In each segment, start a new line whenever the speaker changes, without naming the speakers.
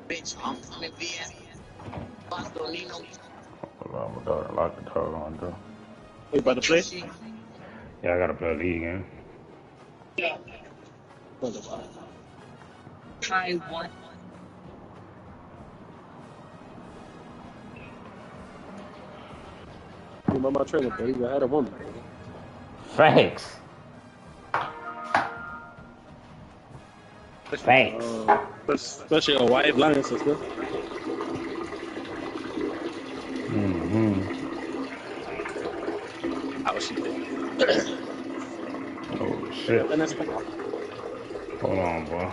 Bitch, I'm coming via. Boss don't need no.
Hold on, my daughter locked the door on, though.
You about to play?
Yeah, I gotta play a league game.
Yeah. Try one.
You remember my trailer, baby? I had a woman.
Facts. Facts.
Especially a white blind sister. How was she think?
Oh, shit. Hold on, boy.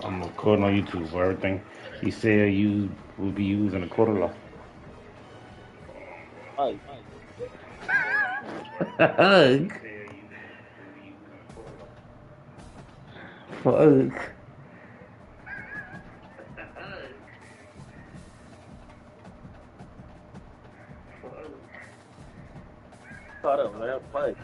I'm recording on YouTube for everything. He said you will be using a quarter law.
Hug.
Hug. Fuck.
Caught up, man. Fight.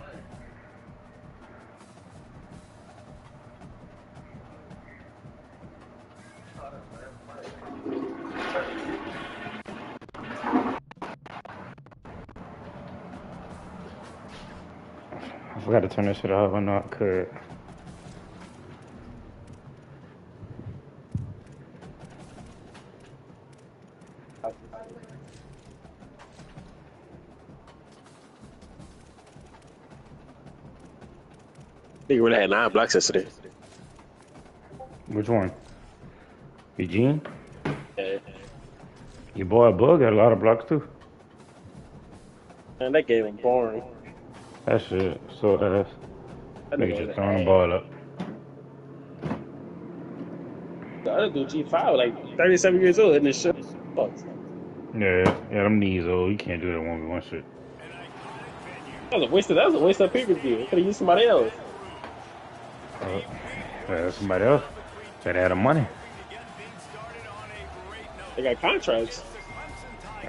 I forgot to turn this shit off. I know I could.
Nigga really had 9 blocks yesterday.
Which one? Eugene?
Yeah.
Your boy Bug got a lot of blocks too.
Man, that game was boring.
That shit so ass.
That
Nigga just throwing the ball up.
The other dude, G5, like 37 years old, and this shit.
Yeah, them knees old. You can't do that 1v1 shit.
That was a waste of pay-per-view. Could have used somebody else.
Somebody else that had the money.
They got contracts.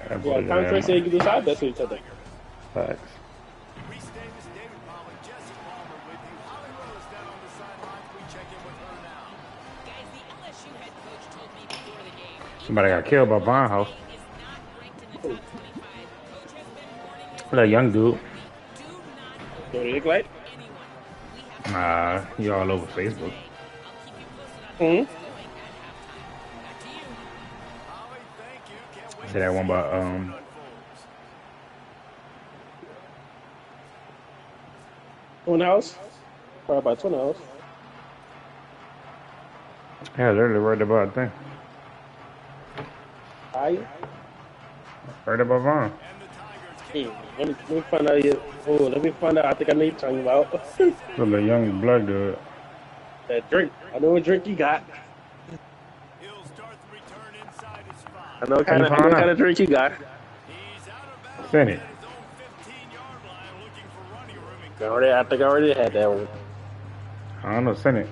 They got contracts so they can do side bets with each other.
Facts. Somebody got killed by Barnhouse. That young dude.
What do you look like?
He all over Facebook.
Mm-hmm.
See that one about
Twin House? Probably about Twin House.
Yeah, literally right about that thing. Right about Vaughn.
Hey, let me find out you. Oh, let me find out. I think I know you're talking about.
So the young black dude.
That drink. I know what drink you got. I know what kind of drink you got.
Send it.
I think I already had that one.
I don't know, send it.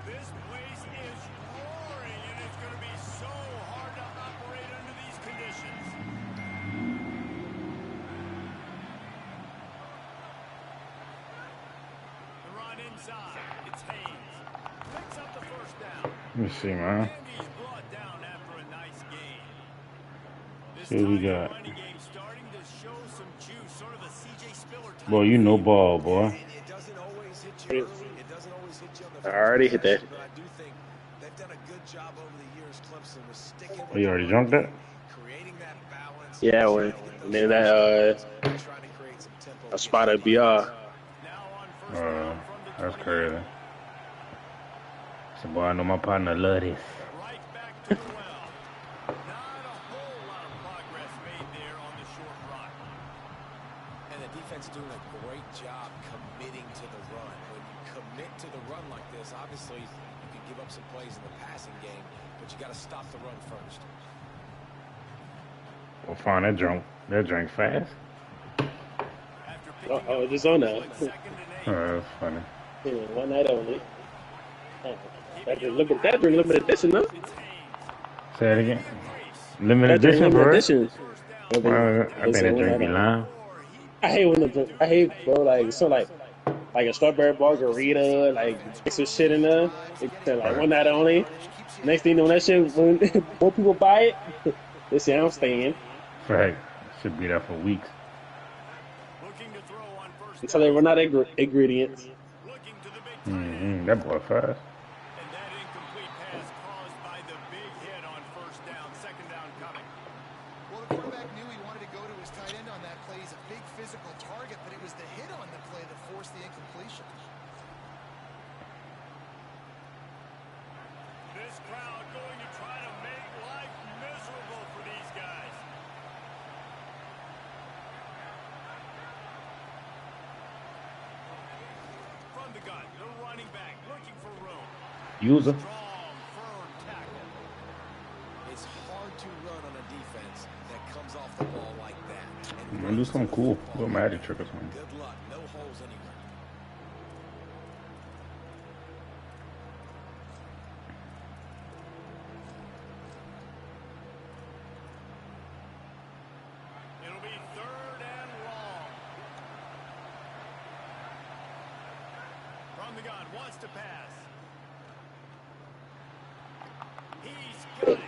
This place is roaring, and it's going to be so hard to operate under these conditions. The run inside. It's Haynes. Picks up the first down.
Let me see, man.
And he's brought down after a nice gain. This
See what we got.
running game starting to show some juice, sort of a CJ Spiller type.
Boy, you know ball, boy.
I already hit that.
Oh, you already jumped that?
Yeah, when and then that a spot at BR.
That's crazy. So boy, I know my partner love this.
Right back to the well. Not a whole lot of progress made there on the short run.
And the defense doing a great job committing to the run. When you commit to the run like this, obviously you can give up some plays in the passing game, but you got to stop the run first.
Well, fine, that drink fast.
Oh, it's on now.
That's funny.
Yeah, one night only. Look at that drink, limited edition, huh?
Say it again. Limited
That's their
edition
limited
for real?
edition. I don't think
Well, I
they
think
said
that
when
drink
that
be lying.
I hate bro like so like a strawberry margarita like mix some shit in there. They said like
Right.
one night only. Next thing you know that shit when more people buy it, they say I'm staying.
Fact. Should be there for weeks.
Looking to throw on first
Until they
down.
run out of ingredients.
Looking to the big tight end.
That boy fast.
And that incomplete pass caused by the big hit on first down. Second down coming.
Well, the quarterback knew he wanted to go to his tight end on that play. He's a big physical target, but it was the hit on the play that forced the incompletion.
This crowd going to try to make life miserable for these guys. From the gun, the running back looking for room.
User.
Strong, firm tackle.
It's hard to run on a defense that comes off the ball like that.
I'm gonna do something cool. Do a magic trick or something.
Good luck. No holes anywhere.
It'll be third and long. From the gun, wants to pass. He's got it.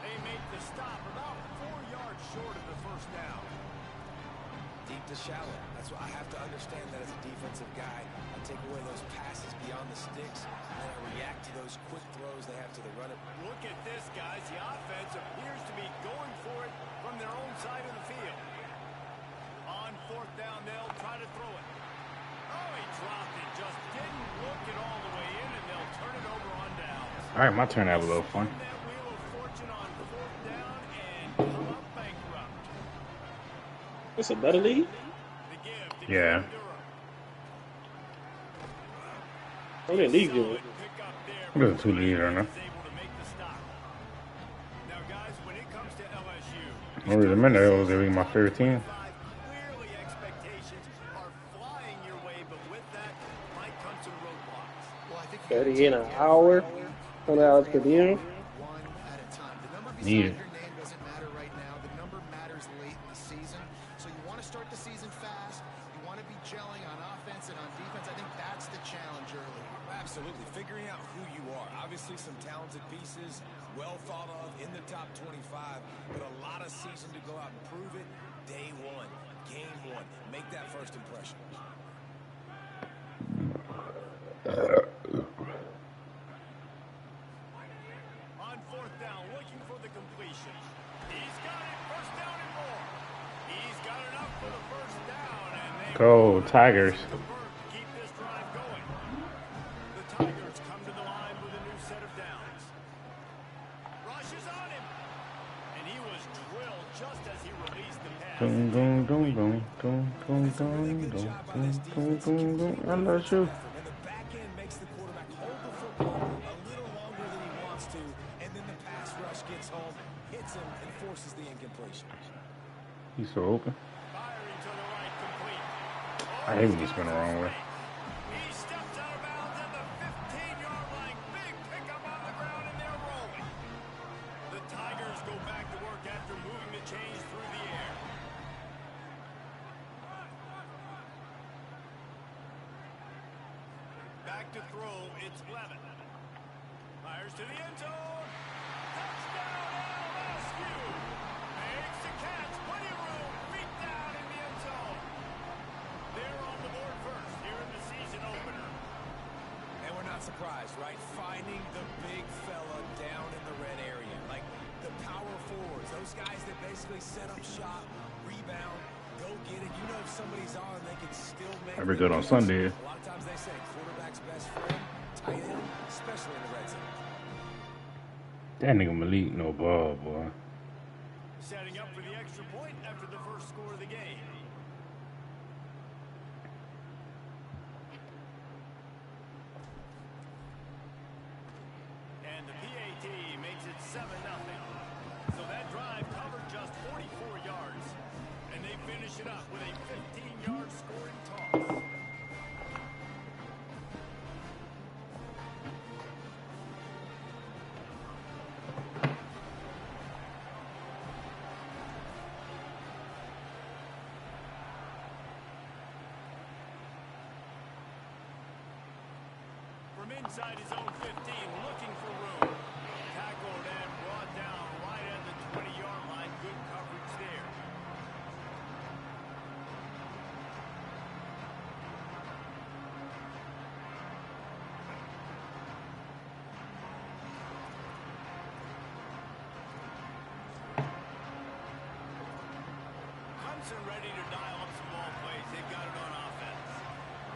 They make the stop about 4 yards short of the first down.
Deep to shallow. That's what I have to understand that as a defensive guy. I take away those passes beyond the sticks, and then I react to those quick throws they have to the runner.
Look at this, guys. The offense appears to be going for it from their own side of the field. On fourth down, they'll try to throw it. Oh, he dropped it. Just didn't look it all the way in, and they'll turn it over on downs.
All right, my turn to have a little fun.
That wheel of fortune on fourth down and come up bankrupt.
It's a better league.
The give to
Yeah.
Durham.
Oh, that league good.
Solid pickup there.
There's a 2-liter now.
He's able to make the stop. Now, guys, when it comes to LSU,
I really meant that it was gonna be my favorite team.
clearly expectations are flying your way, but with that might come some roadblocks.
Well, I think
30 in an hour. $100 per diem.
one at a time. The number beside
Need it.
your name doesn't matter right now. The number matters late in the season. So you want to start the season fast. You want to be gelling on offense and on defense. I think that's the challenge early.
Absolutely. Figuring out who you are. Obviously some talented pieces, well thought of in the top 25, but a lot of season to go out and prove it. Day one, game one. Make that first impression.
On fourth down, looking for the completion. He's got it. First down and more. He's got enough for the first down, and they
Go Tigers.
keep this drive going. The Tigers come to the line with a new set of downs. Rushes on him, and he was drilled just as he released the pass.
Dum, dum, dum, dum, dum, dum, dum, dum, dum, dum, dum. I love you.
And the back end makes the quarterback hold the football a little longer than he wants to, and then the pass rush gets home, hits him, and forces the incompletion.
He's so open.
Firing to the right, complete.
I hate when you spin the wrong way.
He steps out of bounds at the 15-yard line. Big pickup on the ground, and they're rolling. The Tigers go back to work after moving the chains through the air. Back to throw, it's Levin. Fires to the end zone. Touchdown, LSU. Makes the catch, plenty of room, feet down in the end zone. They're on the board first here in the season opener.
And we're not surprised, right? Finding the big fella down in the red area. Like the power forwards, those guys that basically set up shop, rebound, go get it. You know if somebody's on, they can still make
Every
the
good on
plays.
Sunday.
A lot of times they say quarterback's best friend, tight end, especially in the red zone.
That nigga Malik no ball, boy.
Setting up for the extra point after the first score of the game. And the PAT makes it 7-0. So that drive covered just 44 yards. And they finish it up with a 15-yard scoring toss. from inside his own 15, looking for room. Tackled and brought down right at the 20-yard line. Good coverage there. Clemson ready to dial up some ball plays. They got it on offense.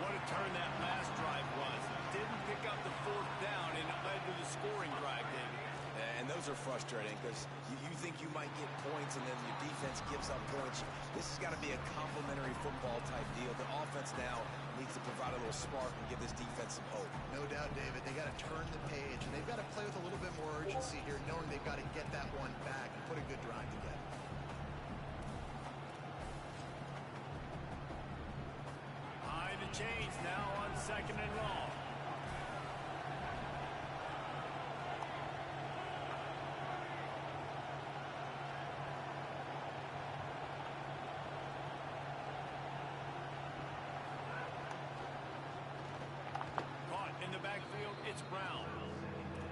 What a turn that last drive was. Didn't pick up the fourth down, and it led to the scoring drive, David.
And those are frustrating because you think you might get points and then your defense gives up points. This has got to be a complementary football type deal. The offense now needs to provide a little spark and give this defense some hope.
No doubt, David. They got to turn the page, and they've got to play with a little bit more urgency here, knowing they've got to get that one back and put a good drive together.
High the chains now on 2nd and long. Caught in the backfield, it's Brown.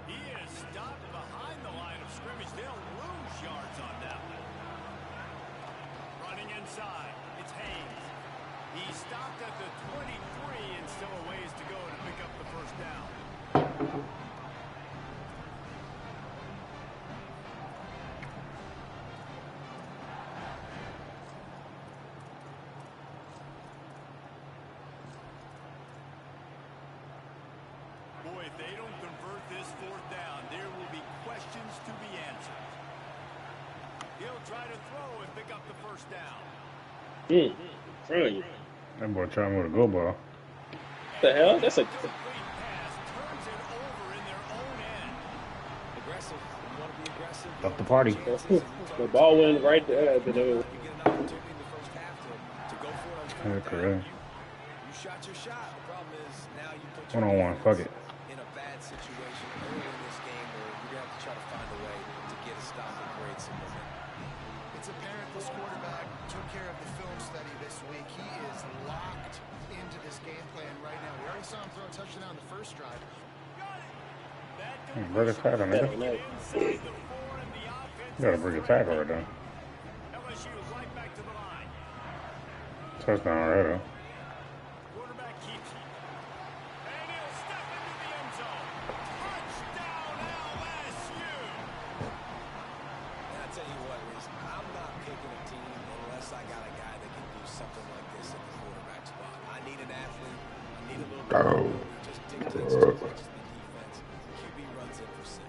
He is stopped behind the line of scrimmage. They'll lose yards on that one. Running inside, it's Haynes. He stopped at the 23 and still a ways to go to pick up the first down. Boy, if they don't convert this fourth down, there will be questions to be answered. He'll try to throw and pick up the first down.
Front.
That boy trying with a go ball.
The hell? That's a.
Complete pass turns it over in their own end.
Aggressive. You want to be aggressive.
Up the party.
The ball went right there.
You get an opportunity in the first half to go for it on fourth down.
Correct.
You shot your shot. The problem is now you put your
One-on-one. Fuck it.
in a bad situation early in this game where you're going to have to try to find a way to get a stop and create some momentum.
It's apparent this quarterback took care of the film study this week. He is locked into this game plan right now. We already saw him throw a touchdown the first drive.
Break a tackle, nigga.
Inside the 4 and the offense.
You gotta break a tackle right there.
LSU right back to the line.
Touchdown already.
Quarterback keeps it. And he'll step into the end zone. Touchdown LSU.
And I tell you what, Reese, I'm not picking a team unless I got a guy that can do something like this at the quarterback spot. I need an athlete. I need a little bit of just dictates too much to the defense. QB runs in for 6.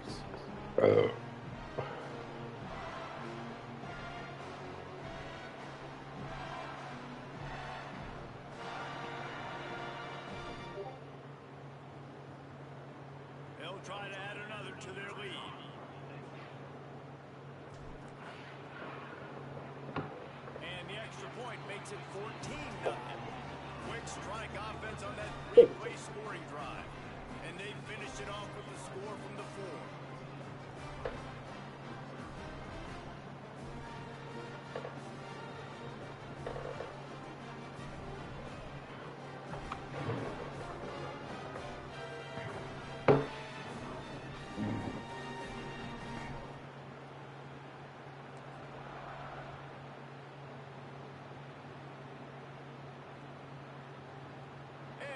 They'll try to add another to their lead. And the extra point makes it 14-0. Quick strike offense on that three-play scoring drive. And they finished it off with the score from the 4.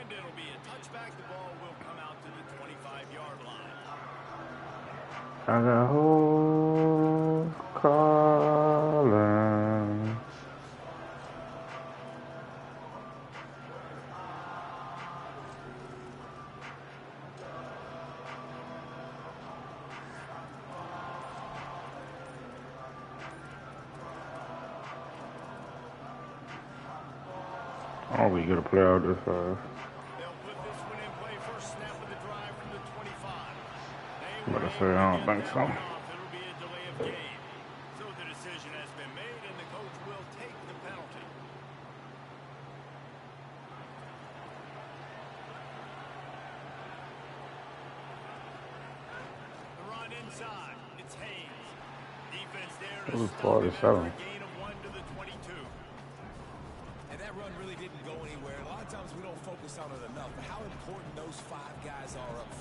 And it'll be a touchback. The ball will come out to the 25-yard line.
I got hoes calling. Oh, we get a play out this fast.
They'll put this one in play first snap of the drive from the 25.
I'm about to say, I don't think so.
It'll be a delay of game. So the decision has been made, and the coach will take the penalty. The run inside. It's Haynes. Defense there to
Ooh,
stop him
47.
after a gain of 1 to the 22.
And that run really didn't go anywhere. A lot of times we don't focus on it enough, but how important those 5 guys are up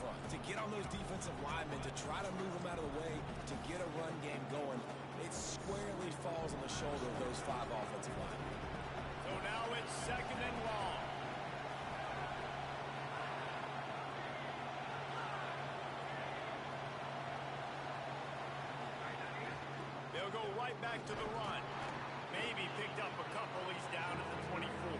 those 5 offensive linemen.
So now it's 2nd and long. They'll go right back to the run. Maybe picked up a couple. He's down at the 24.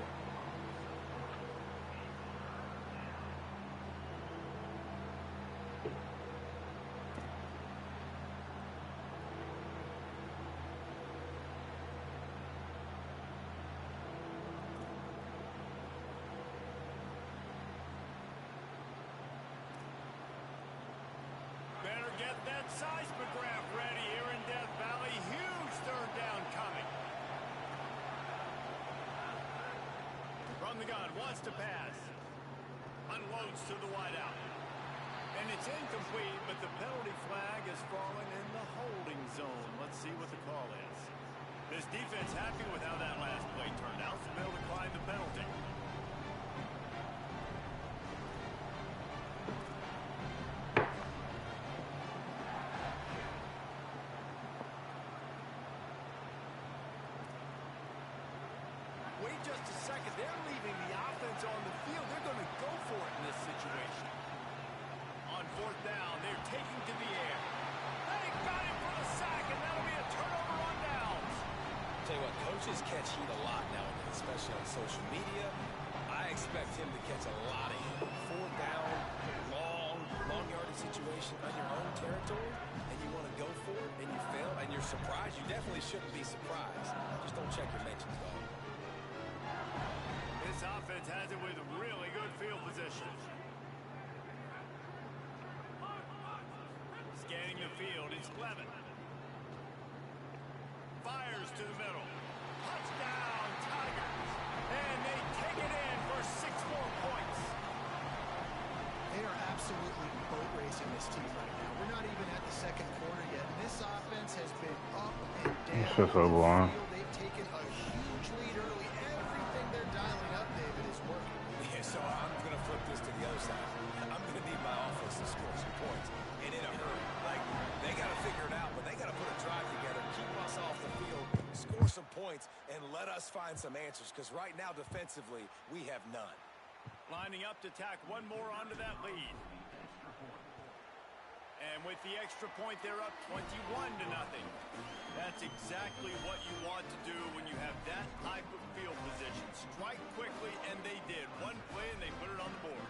Better get that seismograph ready here in Death Valley. Huge 3rd down coming. From the gun, wants to pass. Unloads to the wideout. And it's incomplete, but the penalty flag has fallen in the holding zone. Let's see what the call is. This defense happy with how that last play turned out, so they'll decline the penalty. Wait just a second. They're leaving the offense on the field. They're going to go for it in this situation. On 4th down, they're taking to the air. They got him for the sack, and that'll be a turnover on downs.
Tell you what, coaches catch heat a lot nowadays, especially on social media. I expect him to catch a lot of heat. 4th down, long yardage situation on your own territory, and you want to go for it, and you fail, and you're surprised. You definitely shouldn't be surprised. Just don't check your mentions, dog.
This offense has it with really good field position. Scanning the field, it's Clevin. Fires to the middle. Touchdown, Tigers. And they take it in for 6 more points.
They are absolutely boat racing this team right now. We're not even at the 2nd quarter yet. And this offense has been up and down.
It's just so boring.
They've taken a huge lead early. Everything they're dialing up, David, is working.
Yeah, so I'm going to flip this to the other side. I'm going to need my offense to score some points, and in a hurry. Like, they got to figure it out, but they got to put a drive together, keep us off the field, score some points, and let us find some answers, because right now, defensively, we have none.
Lining up to tack one more onto that lead. And with the extra point, they're up 21-0. That's exactly what you want to do when you have that type of field position. Strike quickly, and they did. One play, and they put it on the board.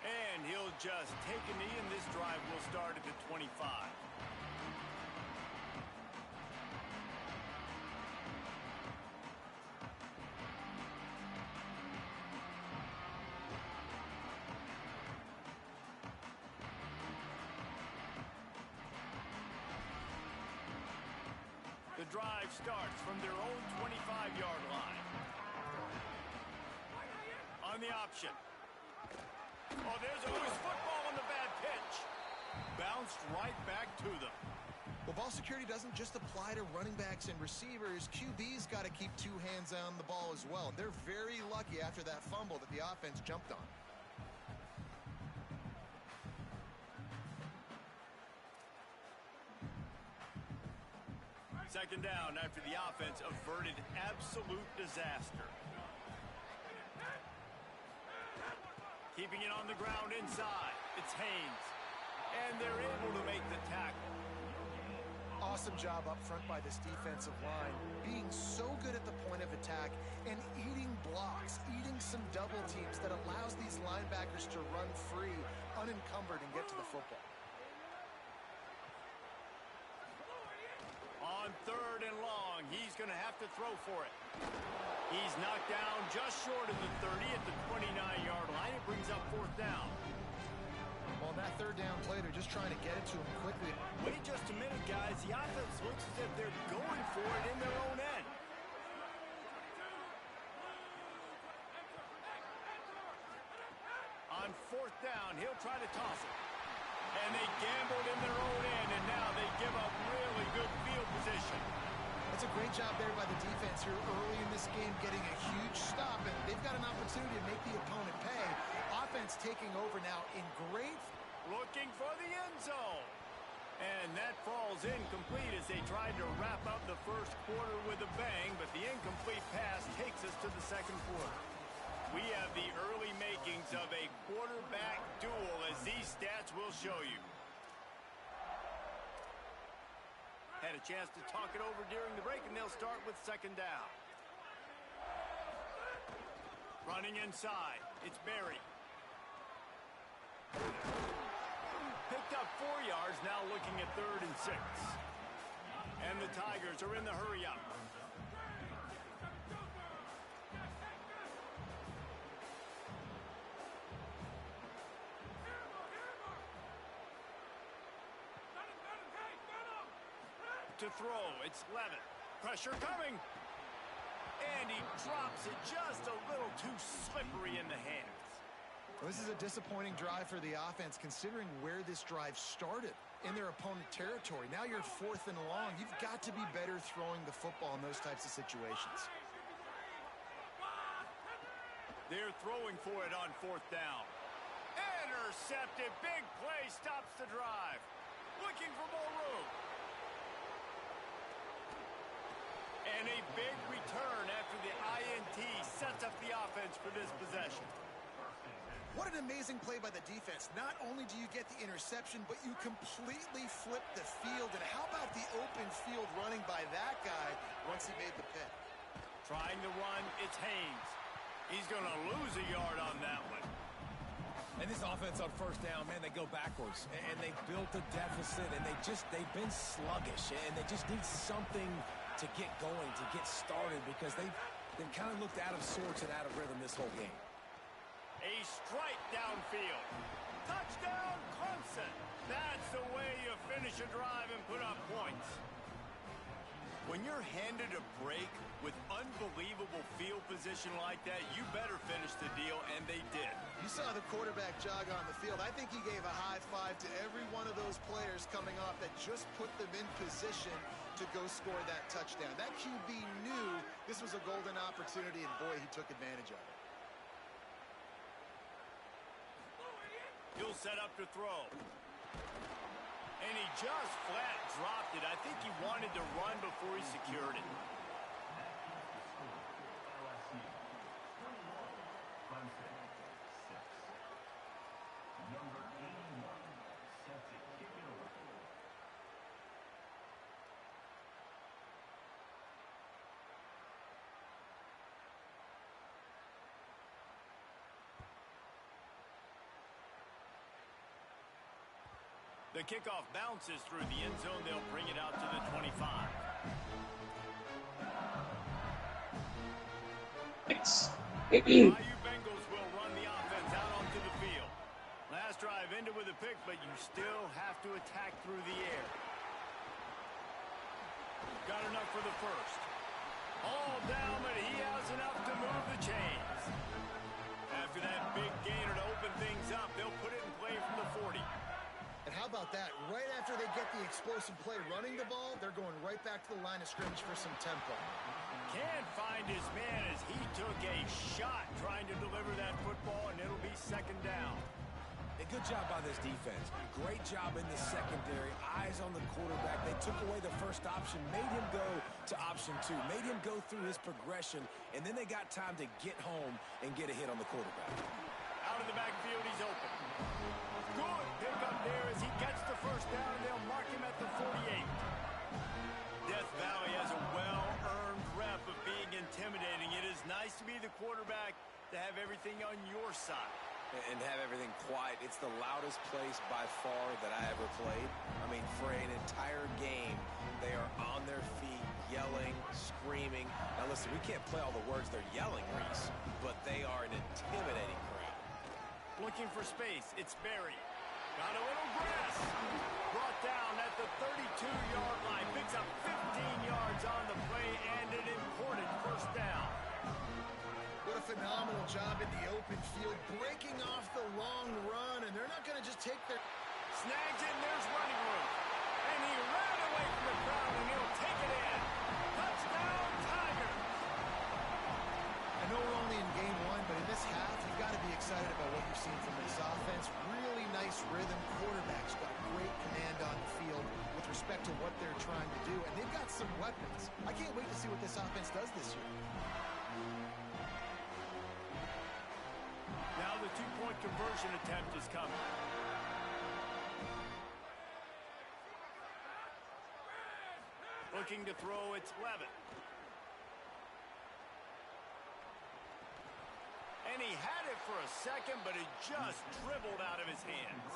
And he'll just take a knee, and this drive will start at the 25. The drive starts from their own 25-yard line. On the option. Oh, there's a loose football on the bad pitch. Bounced right back to them.
Well, ball security doesn't just apply to running backs and receivers. QB's got to keep 2 hands on the ball as well. They're very lucky after that fumble that the offense jumped on.
Second down after the offense averted absolute disaster. Keeping it on the ground inside. It's Haynes. And they're able to make the tackle.
Awesome job up front by this defensive line. Being so good at the point of attack and eating blocks, eating some double teams that allows these linebackers to run free, unencumbered, and get to the football.
On 3rd and long, he's going to have to throw for it. He's knocked down just short of the 30 at the 29-yard line. It brings up 4th down.
On that 3rd down play, they're just trying to get it to him quickly.
Wait just a minute, guys. The offense looks as if they're going for it in their own end. On 4th down, he'll try to toss it. And they gambled in their own end, and now they give up really good field position.
That's a great job there by the defense here early in this game, getting a huge stop, and they've got an opportunity to make the opponent pay. Offense taking over now in great.
Looking for the end zone. And that falls incomplete as they tried to wrap up the first quarter with a bang, but the incomplete pass takes us to the second quarter. We have the early makings of a quarterback duel, as these stats will show you. Had a chance to talk it over during the break, and they'll start with second down. Running inside, it's Barry. Picked up 4 yards, now looking at 3rd and 6. And the Tigers are in the hurry-up. To throw, it's Levitt. Pressure coming. And he drops it just a little too slippery in the hands.
Well, this is a disappointing drive for the offense, considering where this drive started, in their opponent territory. Now you're 4th and long. You've got to be better throwing the football in those types of situations.
They're throwing for it on 4th down. Intercepted. Big play stops the drive. Looking for more room. And a big return after the INT sets up the offense for this possession.
What an amazing play by the defense. Not only do you get the interception, but you completely flip the field. And how about the open field running by that guy once he made the pick?
Trying to run, it's Haynes. He's going to lose a yard on that one.
And this offense on 1st down, man, they go backwards. And they built a deficit, and they've been sluggish. And they just need something to get going, to get started, because they've kind of looked out of sorts and out of rhythm this whole game.
A strike downfield. Touchdown, Clemson. That's the way you finish a drive and put up points. When you're handed a break with unbelievable field position like that, you better finish the deal, and they did.
You saw the quarterback jog on the field. I think he gave a high five to every one of those players coming off that just put them in position to go score that touchdown. That QB knew this was a golden opportunity, and boy, he took advantage of it.
He'll set up to throw. And he just flat dropped it. I think he wanted to run before he secured it. The kickoff bounces through the end zone. They'll bring it out to the 25. Bayou Bengals will run the offense out onto the field. Last drive ended with a pick, but you still have to attack through the air. Got enough for the first. All down, but he has enough to move the chains. After that big gainer to open things up, they'll put it in play from the 40.
And how about that? Right after they get the explosive play running the ball, they're going right back to the line of scrimmage for some tempo.
Can't find his man as he took a shot trying to deliver that football, and it'll be second down.
A good job by this defense. Great job in the secondary. Eyes on the quarterback. They took away the first option, made him go to option 2, made him go through his progression, and then they got time to get home and get a hit on the quarterback.
Out of the backfield, he's open. Good pickup there as he gets the first down, and they'll mark him at the 48. Death Valley has a well-earned rep of being intimidating. It is nice to be the quarterback, to have everything on your side.
And have everything quiet. It's the loudest place by far that I ever played. I mean, for an entire game, they are on their feet, yelling, screaming. Now listen, we can't play all the words they're yelling, Reese, but they are an intimidating crowd.
Looking for space, it's Barry. Got a little grass. Brought down at the 32-yard line. Picks up 15 yards on the play and an important first down.
What a phenomenal job in the open field, breaking off the long run, and they're not going to just take their...
Snap
rhythm. Quarterback's got great command on the field with respect to what they're trying to do, and they've got some weapons. I can't wait to see what this offense does this year.
Now the two-point conversion attempt is coming. Looking to throw, it's Levitt. And he had it for a second, but it just dribbled out of his hands.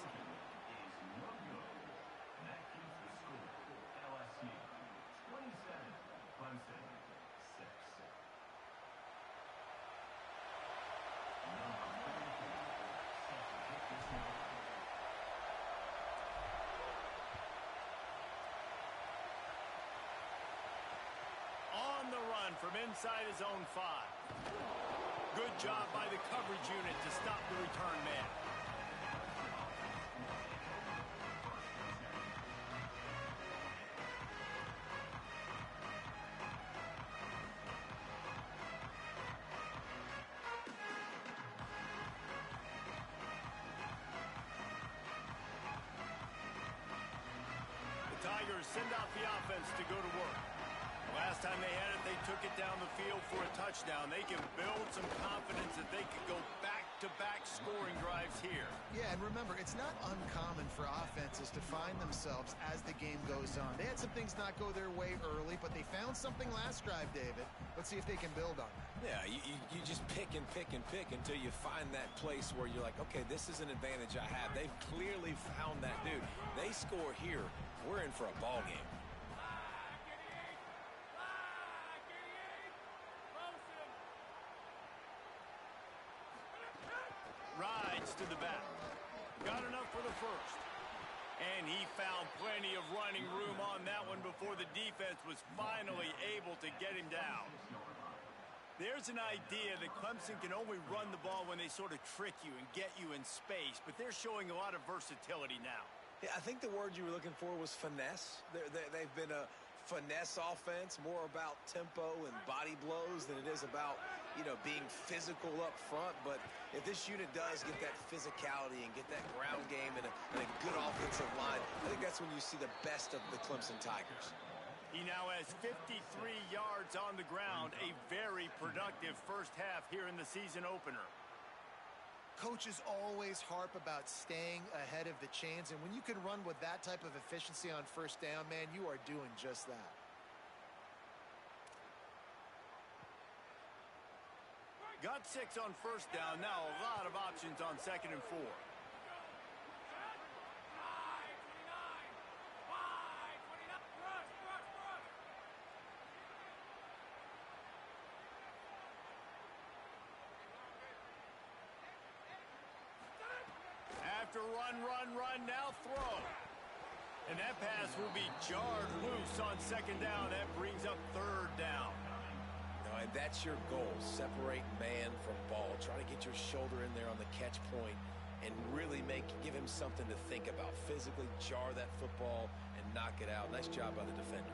On the run from inside his own 5. Good job by the coverage unit to stop the return man. The Tigers send out the offense to go to work. Last time they had it, they took it down the field for a touchdown. They can build some confidence that they could go back-to-back scoring drives here.
Yeah, and remember, it's not uncommon for offenses to find themselves as the game goes on. They had some things not go their way early, but they found something last drive, David. Let's see if they can build on it.
Yeah, you just pick and pick and pick until you find that place where you're like, okay, this is an advantage I have. They've clearly found that, dude. They score here, we're in for a ball game.
Rides to the back. Got enough for the first. And he found plenty of running room on that one before the defense was finally able to get him down. There's an idea that Clemson can only run the ball when they sort of trick you and get you in space, but they're showing a lot of versatility now.
Yeah, I think the word you were looking for was finesse. They've been a finesse offense, more about tempo and body blows than it is about, being physical up front. But if this unit does get that physicality and get that ground game and a good offensive line, I think that's when you see the best of the Clemson Tigers.
He now has 53 yards on the ground, a very productive first half here in the season opener.
Coaches always harp about staying ahead of the chains, and when you can run with that type of efficiency on first down, man, you are doing just that.
Got 6 on first down, now a lot of options on 2nd and 4. After run, now throw. And that pass will be jarred loose on 2nd down. That brings up 3rd down.
And that's your goal, separate man from ball. Try to get your shoulder in there on the catch point and really give him something to think about. Physically jar that football and knock it out. Nice job by the defender.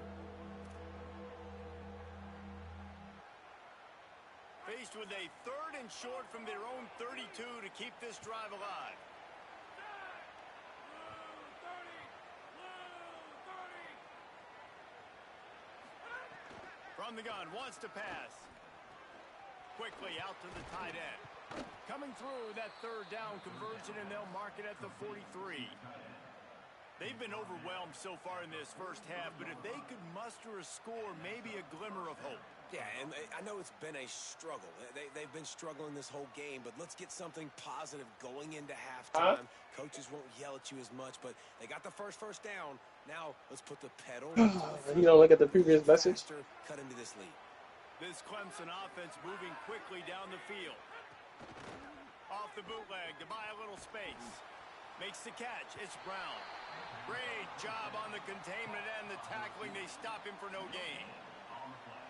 Faced with a 3rd and short from their own 32 to keep this drive alive. From the gun, wants to pass. Quickly out to the tight end. Coming through that 3rd down conversion, and they'll mark it at the 43. They've been overwhelmed so far in this first half, but if they could muster a score, maybe a glimmer of hope.
Yeah, and I know it's been a struggle. They've been struggling this whole game, but let's get something positive going into halftime. Coaches won't yell at you as much, but they got the first down. Now let's put the pedal.
You don't look at the previous message.
Cut into this lead.
This Clemson offense moving quickly down the field. Off the bootleg to buy a little space. Makes the catch. It's Brown. Great job on the containment and the tackling. They stop him for no gain.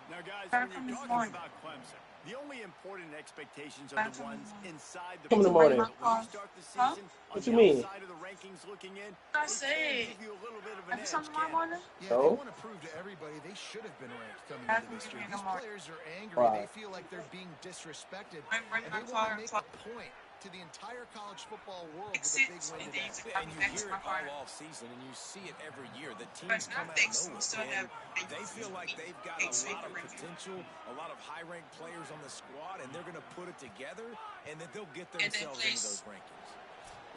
Now, guys, when you're talking about Clemson, the only important expectations are the ones inside the
Come in the morning.
When you start the season,
What
on
you
the
mean?
outside of the rankings looking in,
I
it
say,
can give you a little bit of an edge,
something
can't it?
Yeah, they want to prove to everybody they should have been ranked coming into this year. These players are angry. They feel like they're being disrespected, and they want to make a point to the entire college football world with a big
Six
win
and
today.
these
And
coming
you
back to
hear
my
it
car.
all off season, and you see it every year. The
But
teams
not
come out of
fixed. You
nowhere,
still
and
have
they feel like they've got a
fixed
lot of
paper review.
potential, a lot of high-ranked players on the squad, and they're going to put it together, and that they'll get
And then
themselves into those
place
rankings.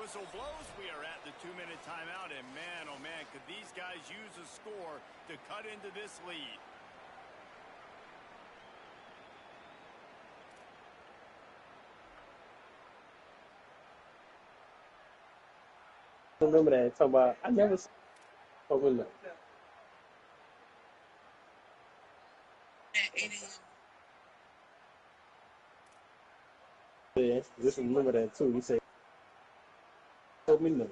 Whistle blows. We are at the 2-minute timeout, and man, oh man, could these guys use a score to cut into this lead.
Remember that talking about I never saw window.
at 8 a.m.
Yeah, just remember that too. He said, "Told me no."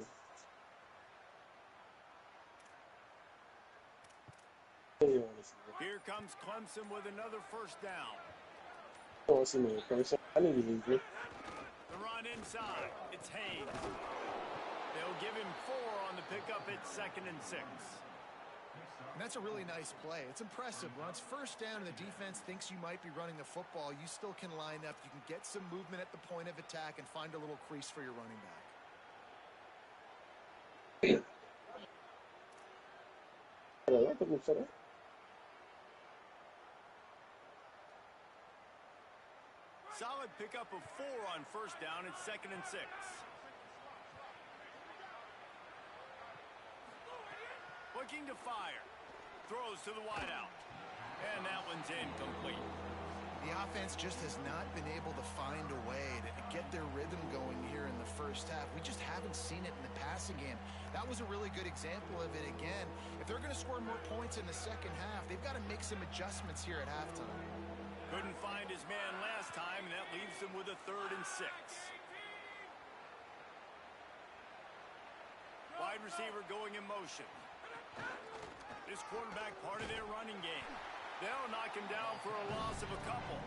Yeah,
Here comes Clemson with another first down.
oh, it's in there, person. I need to leave you.
The run inside. It's Haynes. They'll give him 4 on the pickup at 2nd and 6.
And that's a really nice play. It's impressive. When it's first down and the defense thinks you might be running the football, you still can line up. You can get some movement at the point of attack and find a little crease for your running back.
I think we said it.
Solid pickup of 4 on first down at 2nd and 6. Looking to fire. Throws to the wideout. And that one's incomplete.
The offense just has not been able to find a way to get their rhythm going here in the first half. We just haven't seen it in the passing game. That was a really good example of it again. If they're going to score more points in the second half, they've got to make some adjustments here at halftime.
Couldn't find his man last time, and that leaves them with a 3rd and 6. Wide receiver going in motion. This quarterback part of their running game. They'll knock him down for a loss of a couple.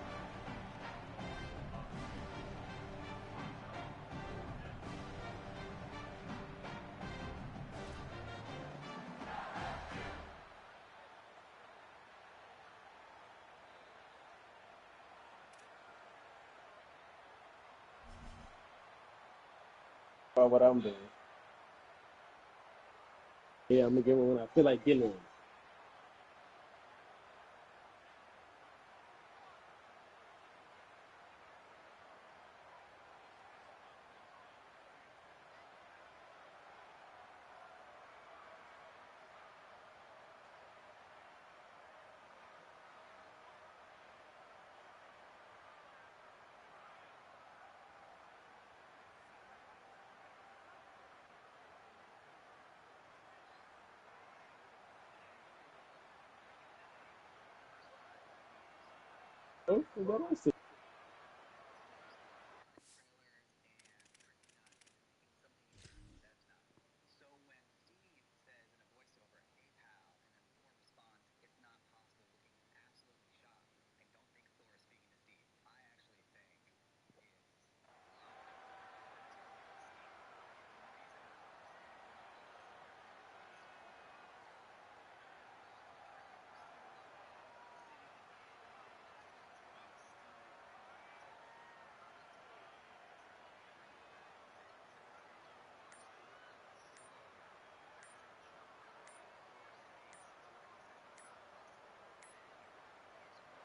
About what I'm doing. Yeah, I'm gonna get one when I feel like getting one. Oh, what else?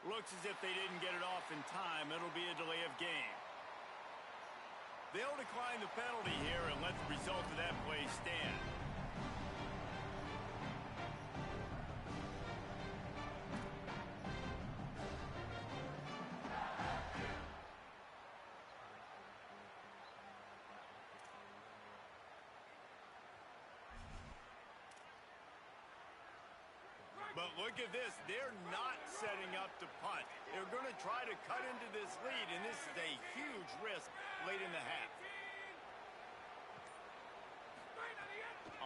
Looks as if they didn't get it off in time. It'll be a delay of game. They'll decline the penalty here and let the result of that play stand. But look at this. They're not setting up to punt. They're going to try to cut into this lead, and this is a huge risk late in the half.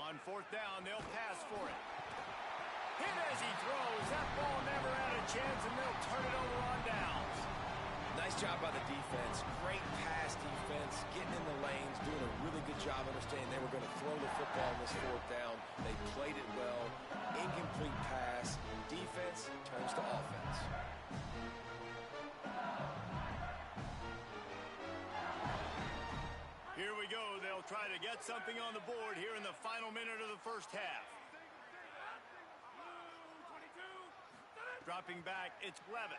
On 4th down, they'll pass for it. Hit as he throws. That ball never had a chance, and they'll turn it over on downs.
Nice job by the defense. Great pass defense, getting in the lanes, doing a really good job understanding they were going to throw the football on this 4th down. They played it well. Incomplete pass. Defense turns to offense.
they'll try to get something on the board here in the final minute of the first half. Dropping back, it's Levin.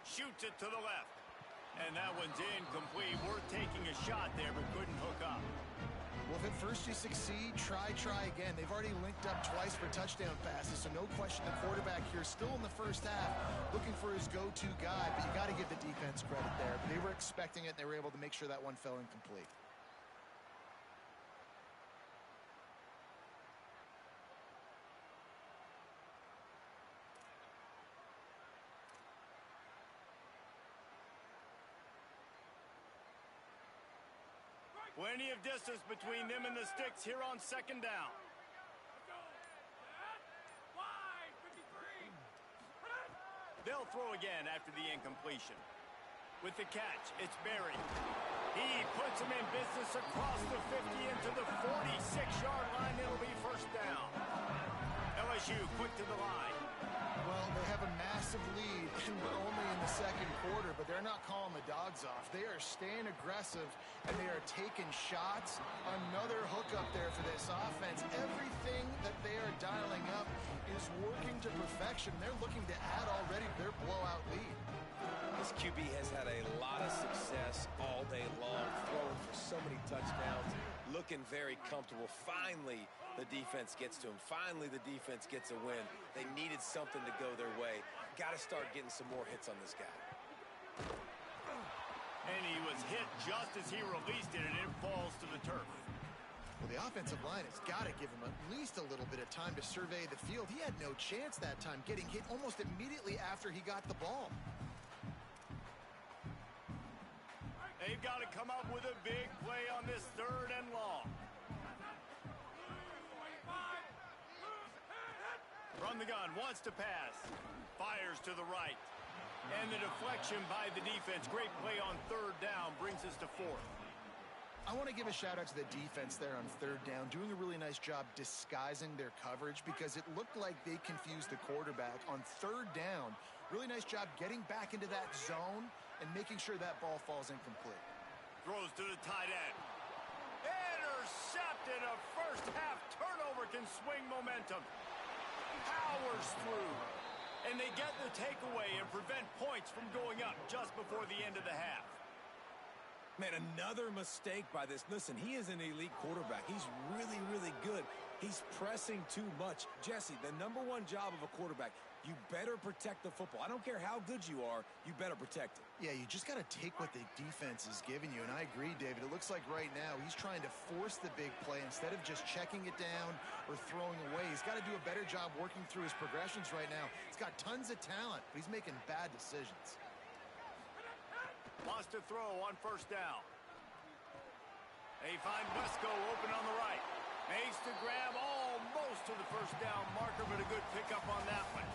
Shoots it to the left. And that one's incomplete. Worth taking a shot there, but couldn't hook up.
Well, if at first you succeed, try again. They've already linked up twice for touchdown passes, so no question the quarterback here still in the first half looking for his go-to guy, but you got to give the defense credit there. They were expecting it, and they were able to make sure that one fell incomplete.
Plenty of distance between them and the sticks here on second down. They'll throw again after the incompletion. With the catch, it's Berry. He puts him in business across the 50 into the 46-yard line. It'll be first down. LSU quick to the line.
Well, they have a massive lead, and we're only in the second quarter, but they're not calling the dogs off. They are staying aggressive, and they are taking shots. Another hookup there for this offense. Everything that they are dialing up is working to perfection. They're looking to add already their blowout lead.
This QB has had a lot of success all day long, throwing for so many touchdowns, looking very comfortable. Finally, the defense gets to him. Finally, the defense gets a win. They needed something to go their way. Got to start getting some more hits on this guy.
And he was hit just as he released it, and it falls to the turf.
Well, the offensive line has got to give him at least a little bit of time to survey the field. He had no chance that time, getting hit almost immediately after he got the ball.
They've got to come up with a big play on this third and long. From the gun, wants to pass. Fires to the right. And the deflection by the defense. Great play on third down brings us to fourth.
I want to give a shout out to the defense there on third down, doing a really nice job disguising their coverage because it looked like they confused the quarterback on third down. Really nice job getting back into that zone and making sure that ball falls incomplete.
Throws to the tight end. Intercepted. A first half turnover can swing momentum. Powers through. And they get the takeaway and prevent points from going up just before the end of the half.
Man, another mistake by this. Listen, he is an elite quarterback. He's really, really good. He's pressing too much. Jesse, the number one job of a quarterback, you better protect the football. I don't care how good you are, you better protect it.
Yeah, you just got to take what the defense is giving you, and I agree, David. It looks like right now he's trying to force the big play instead of just checking it down or throwing away. He's got to do a better job working through his progressions right now. He's got tons of talent, but he's making bad decisions.
Wants to throw on first down. They find Wesco open on the right. Makes the grab almost to the first down marker, but a good pickup on that one.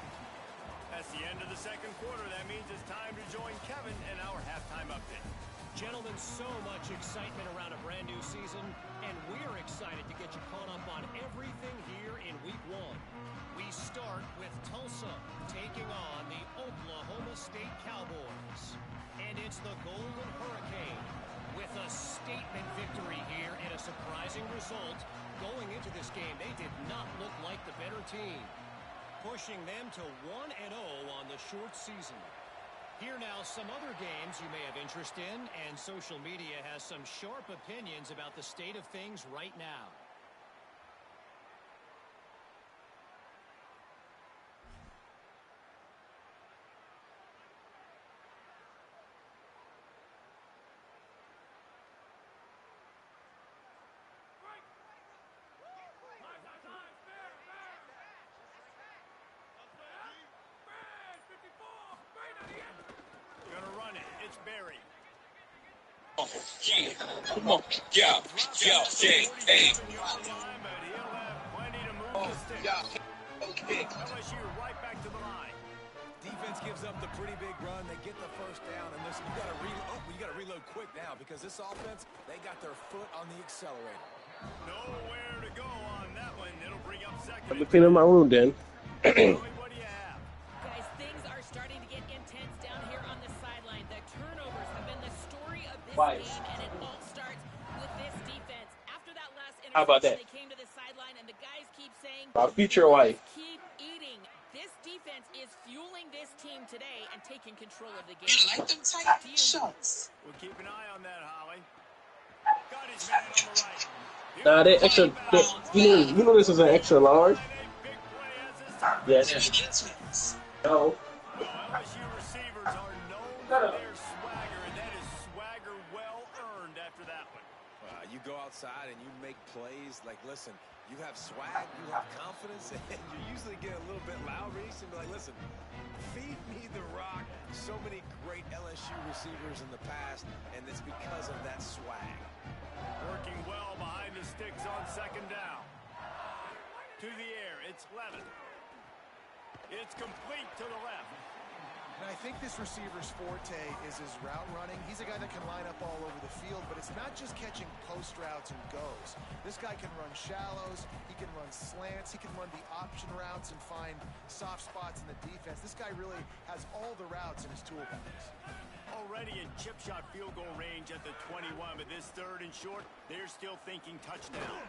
That's the end of the second quarter. That means it's time to join Kevin in our halftime update.
Gentlemen, so much excitement around a brand new season, and we're excited to get you caught up on everything here in week one. We start with Tulsa taking on the Oklahoma State Cowboys. And it's the Golden Hurricane with a statement victory here and a surprising result. Going into this game, they did not look like the better team, pushing them to 1-0 on the short season. Here now some other games you may have interest in, and social media has some sharp opinions about the state of things right now.
Gonna run it. It's Berry.
Yeah, come on, yeah, hey.
But he'll have plenty to move the stick.
Okay.
LSU right back to the line.
Defense gives up the pretty big run. They get the first down, and listen, you got to reload quick now because this offense, they got their foot on the accelerator.
Nowhere to go on that one. It'll bring up second.
Let me clean up my room, then.
What do you have?
Guys, things are starting to get intense down here on the sideline. The turnovers have been the story of this game, and it all starts with this
How about that?
They came to the sideline, and the guys keep saying,
My future wife.
keep eating. This defense is fueling this team today and taking control of the
You
game.
like them tight
Back to you.
shots.
We'll keep an eye on that, Holly. Got his man on the right.
Nah, they extra. You know this is an extra large. Yes. No.
Well, LSU receivers are known for their swagger, and that is swagger well earned after that one.
You go outside and you make plays. Like, listen, you have swag, you have confidence, and you usually get a little bit loud. Reese, and be like, listen, feed me the rock. So many great LSU receivers in the past, and it's because of that swag.
Working well behind the sticks on second down. To the air, it's Levin. It's complete to the left.
And I think this receiver's forte is his route running. He's a guy that can line up all over the field, but it's not just catching post routes and goes. This guy can run shallows, he can run slants, he can run the option routes and find soft spots in the defense. This guy really has all the routes in his toolbox.
Already in chip shot field goal range at the 21, but this third and short, they're still thinking touchdown.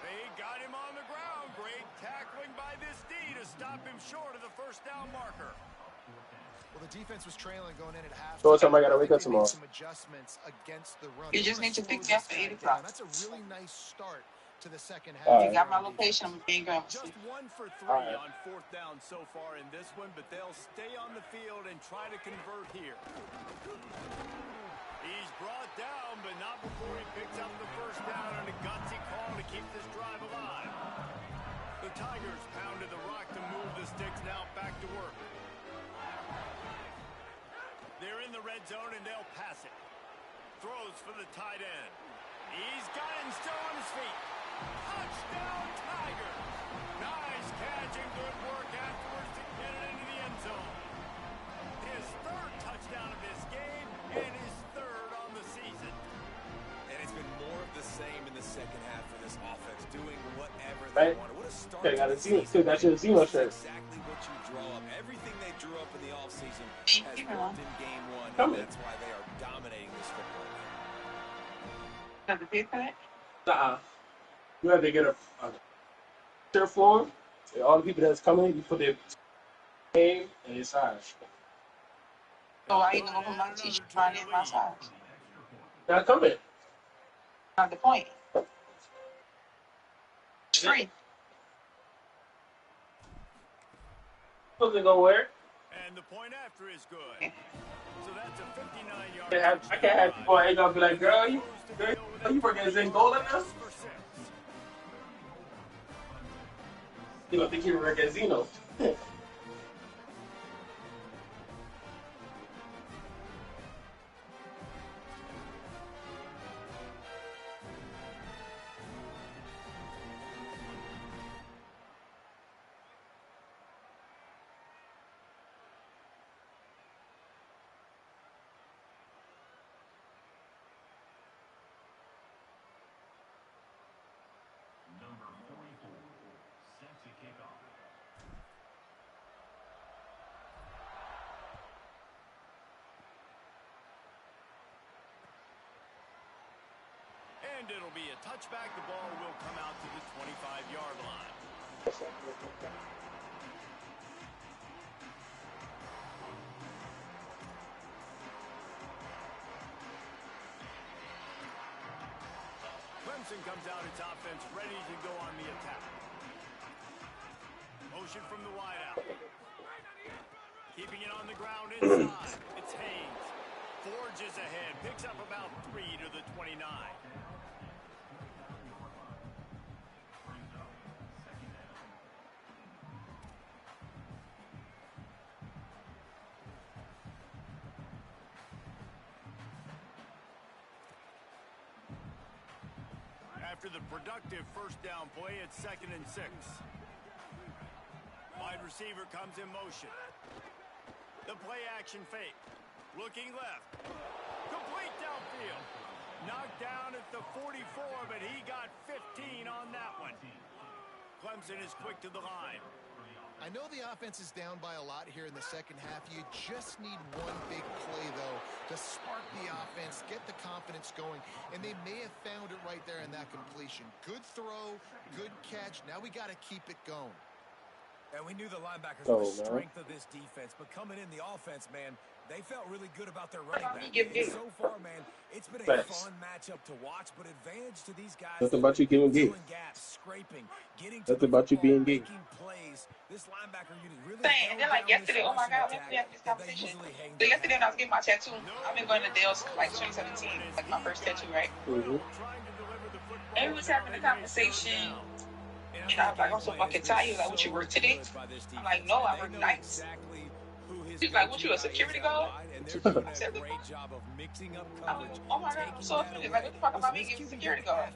They got him on the ground. Great tackling by this D to stop him short of the first down marker.
Well, the defense was trailing going in at halftime.
So what time I gotta wake up tomorrow?
Some adjustments against the run.
You just need to pick me up at 8 o'clock.
That's a really nice start to the second half.
All
You got my location. I'm being gone.
Just 1 for 3
right.
on fourth down so far in this one, but they'll stay on the field and try to convert here. He's brought down, but not before he picks up the first down on a gutsy call to keep this drive alive. The Tigers pounded the rock to move the sticks, now back to work. They're in the red zone, and they'll pass it. Throws for the tight end. He's got it and still on his feet. Touchdown, Tigers! Nice catch and good work afterwards to get it into the end zone. His third touchdown of this game and his third on the season.
And it's been more of the same in the second half for this offense, doing whatever they wanted. What a start.
Okay, got a Zeno. Still got your Zeno shirt.
Exactly what you draw up. Everything they drew up in the offseason
Thank
has
you.
worked in game one,
Come
and
on.
that's why they are dominating this football game.
Got to pay for that?
You have to get a shirt form. All the people that's coming, you put their name and their size.
So I ain't gonna put my t-shirt on in my size.
Now come in.
Not the point. It's free.
Supposed to go where?
And the point after is good. So that's a 59-yard.
I can't have people ain't gonna be like, girl, you working as Angola now?
For 6.
You gonna think you're working as Zeno.
Number 44, set to kick off.
And it'll be a touchback. The ball will come out to the 25-yard line. Clemson comes out its offense ready to go on the attack. Motion from the wideout. Keeping it on the ground inside. It's Haynes. Forges ahead. Picks up about 3 to the 29. After the productive first down play, it's 2nd and 6. Wide receiver comes in motion. The play action fake. Looking left. Complete downfield. Knocked down at the 44, but he got 15 on that one. Clemson is quick to the line.
I know the offense is down by a lot here in the second half. You just need one big play, though, to spark the offense, get the confidence going, and they may have found it right there in that completion. Good throw, good catch. Now we got to keep it going.
And we knew the linebackers
So,
were the
man.
strength of this defense, but coming in the offense, man, they felt really good about their running back.
Give
And
you.
so far, man, it's been a
Facts.
fun matchup to watch, but advantage to these guys
Nothing
that
about you giving gay.
filling gaps, scraping, getting to
Nothing
the
about you
football,
being gay.
making plays. This linebacker unit really
Saying, and
held
then like
down this
yesterday, oh my
rushing
God, when we
attack
have this
that they
conversation.
usually hang
So
their
yesterday
hat
when I was getting my tattoo, I've been going to Dale's like 2017, like my first tattoo, right?
Mm-hmm.
And we was having a conversation. And I was like, I'm so fucking tired. He was like, what you work today? I'm like, no, I work nights. He's like, what you, a security guard? I said, I'm like, oh my God, I'm so offended. Like, what the fuck am I making a security guard?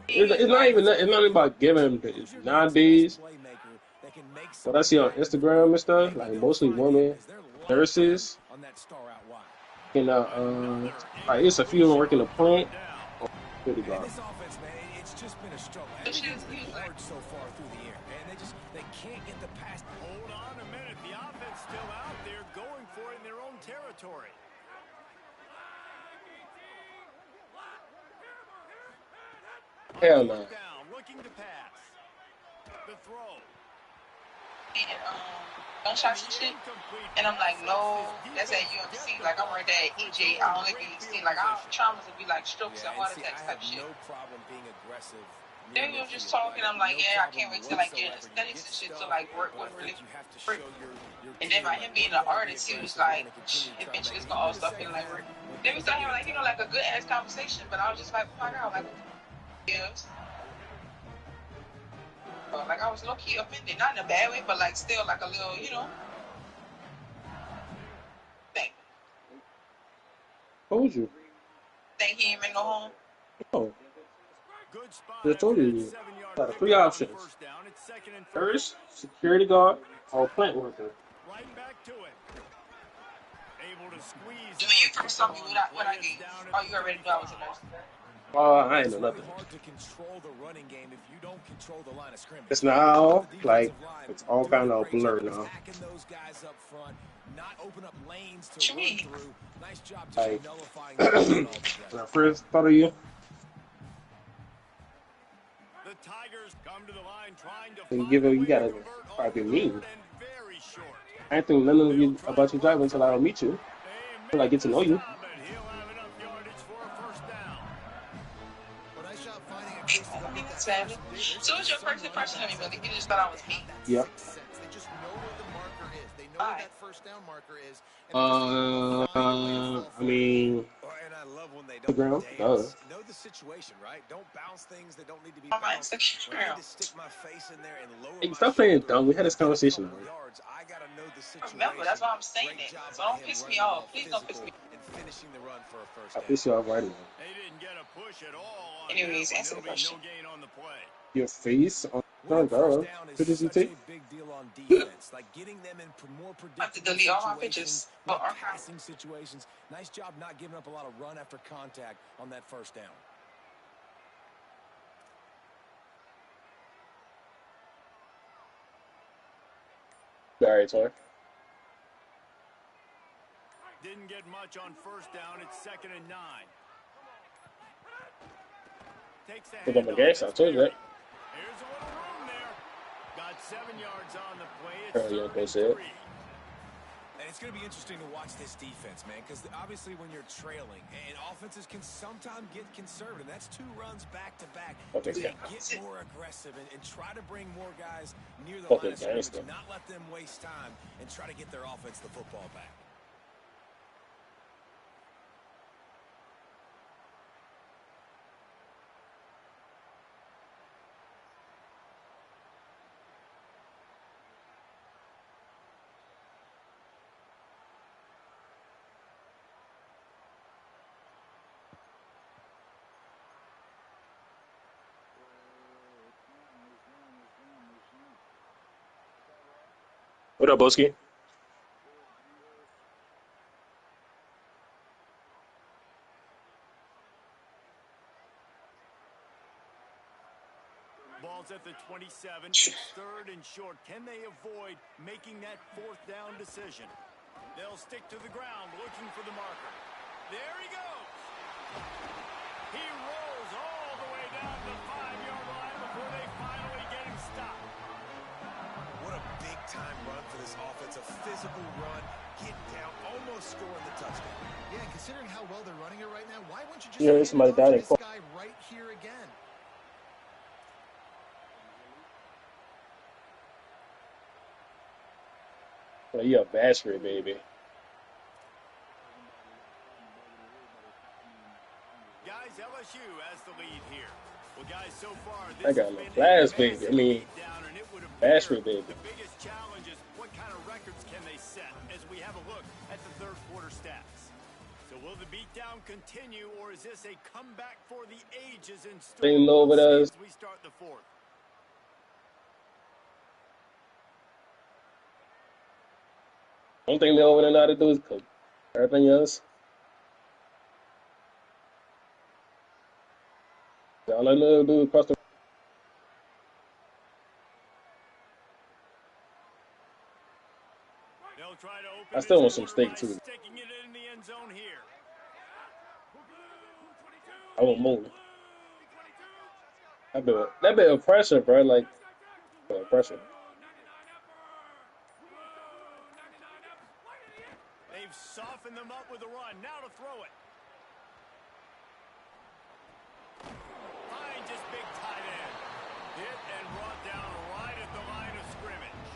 It's not even about giving nowadays. What I see on Instagram and stuff, like mostly women, nurses, and like it's a few of them working the plant. Pretty
And
God.
this offense, man, it's just been a struggle. Everything's been hard so far through the air, and they can't get the pass.
Hold on a minute. The offense still out there going for it in their own territory.
Hell no.
Down, looking to pass. The throw.
And gunshots and shit. And I'm like, no, that's at UMC. Like, I'm right there at EJ. I don't like UMC. Like, our traumas would be like strokes and heart attacks type shit.
No problem being aggressive.
Then we were just talking. I'm like, yeah, I can't wait to like get aesthetics and shit to like work with really. And then by him being an artist, he was like, eventually it's gonna all start feeling like work. Then we started having like, you know, like a good ass conversation. But I was just like, oh my God, like, yes. Like I was low key offended, not in a bad way, but like still like a little, you know. Thing.
Told you.
Think he ain't make no home.
Oh. Just told you. Got 3 options. First, security guard or plant worker.
Right back to it. Able to squeeze.
You mean first something what I gave? Oh, you already knew I was a nurse.
I ain't know nothing.
Hard to control the running game if you don't control the line of scrimmage.
It's now like it's all kind of blurred now.
Those guys up front, not open up lanes
to run
through. Nice job just
Like
nullifying
when I first thought of you,
the Tigers come to the line trying to
you gotta probably be mean. I ain't think nothing of you about your job until I meet you. Until I get to know you.
So what's your first impression of me, Billy? You just thought I was mean.
Yeah.
They just know where the marker is. They know where that first down marker is.
I mean,
and I love when they
the ground.
know the situation, right? Don't bounce things that don't need to be bounced. When I need to stick my face in there and lower
Hey, stop playing dumb. We had this conversation already.
I gotta know the situation.
Remember, that's why I'm saying it. So don't piss me off. Please don't piss me off.
And finishing the run for a first
I piss you off right now.
They didn't get a push at all.
Anyways, answer the question.
No gain on the play.
Your face on the pictures you take.
Big deal on defense, like getting them in more predictable
I have to delete all my pictures.
Passing situations. Nice job not giving up a lot of run after contact on that first down.
All right, sorry.
Didn't get much on first down. It's 2nd and 9. Takes
Put on my gas. I told you that.
Here's a little room there. Got 7 yards on the play. It's
3rd and 3.
And it's going to be interesting to watch this defense, man, because obviously when you're trailing, and offenses can sometimes get conservative. That's 2 runs back-to-back.
Okay,
They get more aggressive and try to bring more guys near the line of scrimmage, not let them waste time, and try to get their offense the football back.
What up, Boski?
Ball's at the 27. It's 3rd and short. Can they avoid making that 4th down decision? They'll stick to the ground looking for the marker. There he goes. He rolls all the way down the 5-yard line before they finally get him stopped.
What a big-time run for this offense. A physical run, getting down, almost scoring the touchdown.
Yeah, and considering how well they're running it right now, why wouldn't you just
Yeah,
hand
it's
it
somebody
off to
died in
this
court.
guy right here again?
Oh, you a bastard, baby.
Guys, LSU has the lead here. Well, guys, so far,
I
this
got
has
no
been
class,
a
baby. I
massive
mean,
beatdown, and it would
bastard,
appear
baby.
the biggest challenge is what kind of records can they set as we have a look at the 3rd quarter stats. So will the beatdown continue, or is this a comeback for the ages in store?
They low with
We'll
us.
see as we start the 4th.
One thing they over there know how to do is cook. Everything else, all I know to do is cross the.
They'll try to open
I still want
this
some
quarter
steak
by
too.
sticking it in the end zone here.
I want more. That bit of pressure, bro. Like, pressure.
They've softened them up with a run. Now to throw it. Finds his big tight end. Hit and brought down right at the line of scrimmage.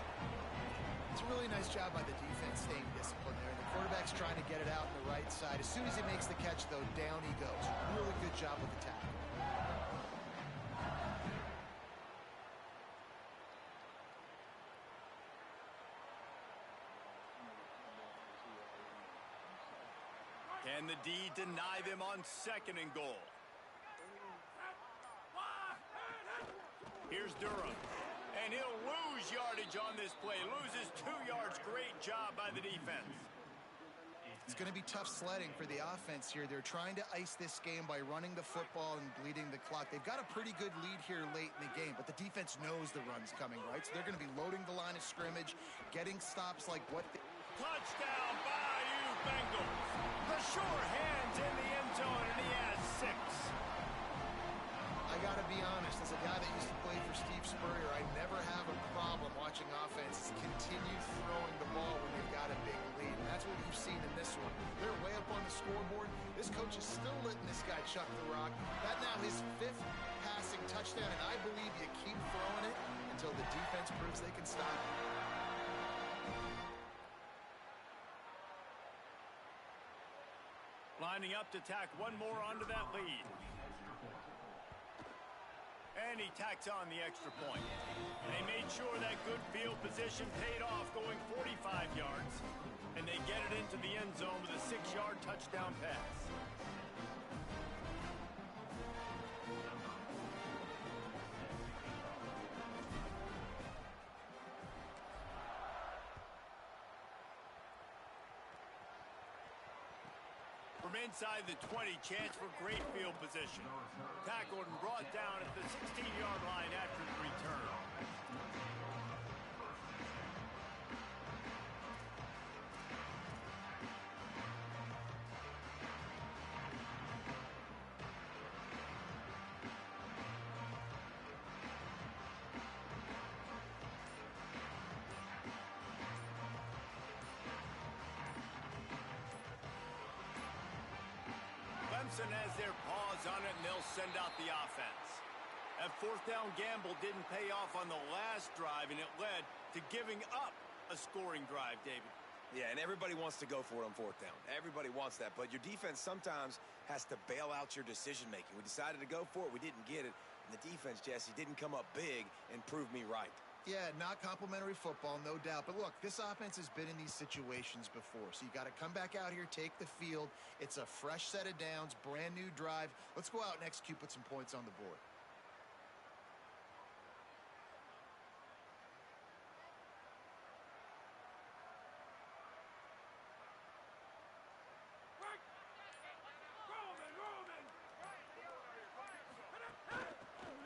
It's a really nice job by the defense staying disciplined there. The quarterback's trying to get it out on the right side. As soon as he makes the catch, though, down he goes. Really good job with the tackle.
Can the D deny them on 2nd and goal? Here's Durham. And he'll lose yardage on this play. Loses 2 yards. Great job by the defense.
It's going to be tough sledding for the offense here. They're trying to ice this game by running the football and bleeding the clock. They've got a pretty good lead here late in the game, but the defense knows the run's coming, right? So they're going to be loading the line of scrimmage, getting stops like what they...
Touchdown, Bayou Bengals. The sure hands in the end zone, and he has 6.
I got to be honest, as a guy that used to play for Steve Spurrier, I never have a problem watching offenses continue throwing the ball when they've got a big lead. And that's what we've seen in this one. They're way up on the scoreboard. This coach is still letting this guy chuck the rock. That now his 5th passing touchdown, and I believe you keep throwing it until the defense proves they can stop it.
Lining up to tack one more onto that lead. And he tacks on the extra point. And they made sure that good field position paid off, going 45 yards. And they get it into the end zone with a 6-yard touchdown pass. From inside the 20, chance for great field position. Tackled and brought down at the 16-yard line after the return. Clemson has their paws on it, and they'll send out the offense. That 4th down gamble didn't pay off on the last drive, and it led to giving up a scoring drive, David.
Yeah, and everybody wants to go for it on 4th down. Everybody wants that, but your defense sometimes has to bail out your decision-making. We decided to go for it. We didn't get it. And the defense, Jesse, didn't come up big and prove me right.
Yeah, not complimentary football, no doubt. But look, this offense has been in these situations before. So you got to come back out here, take the field. It's a fresh set of downs, brand new drive. Let's go out and execute, put some points on the board.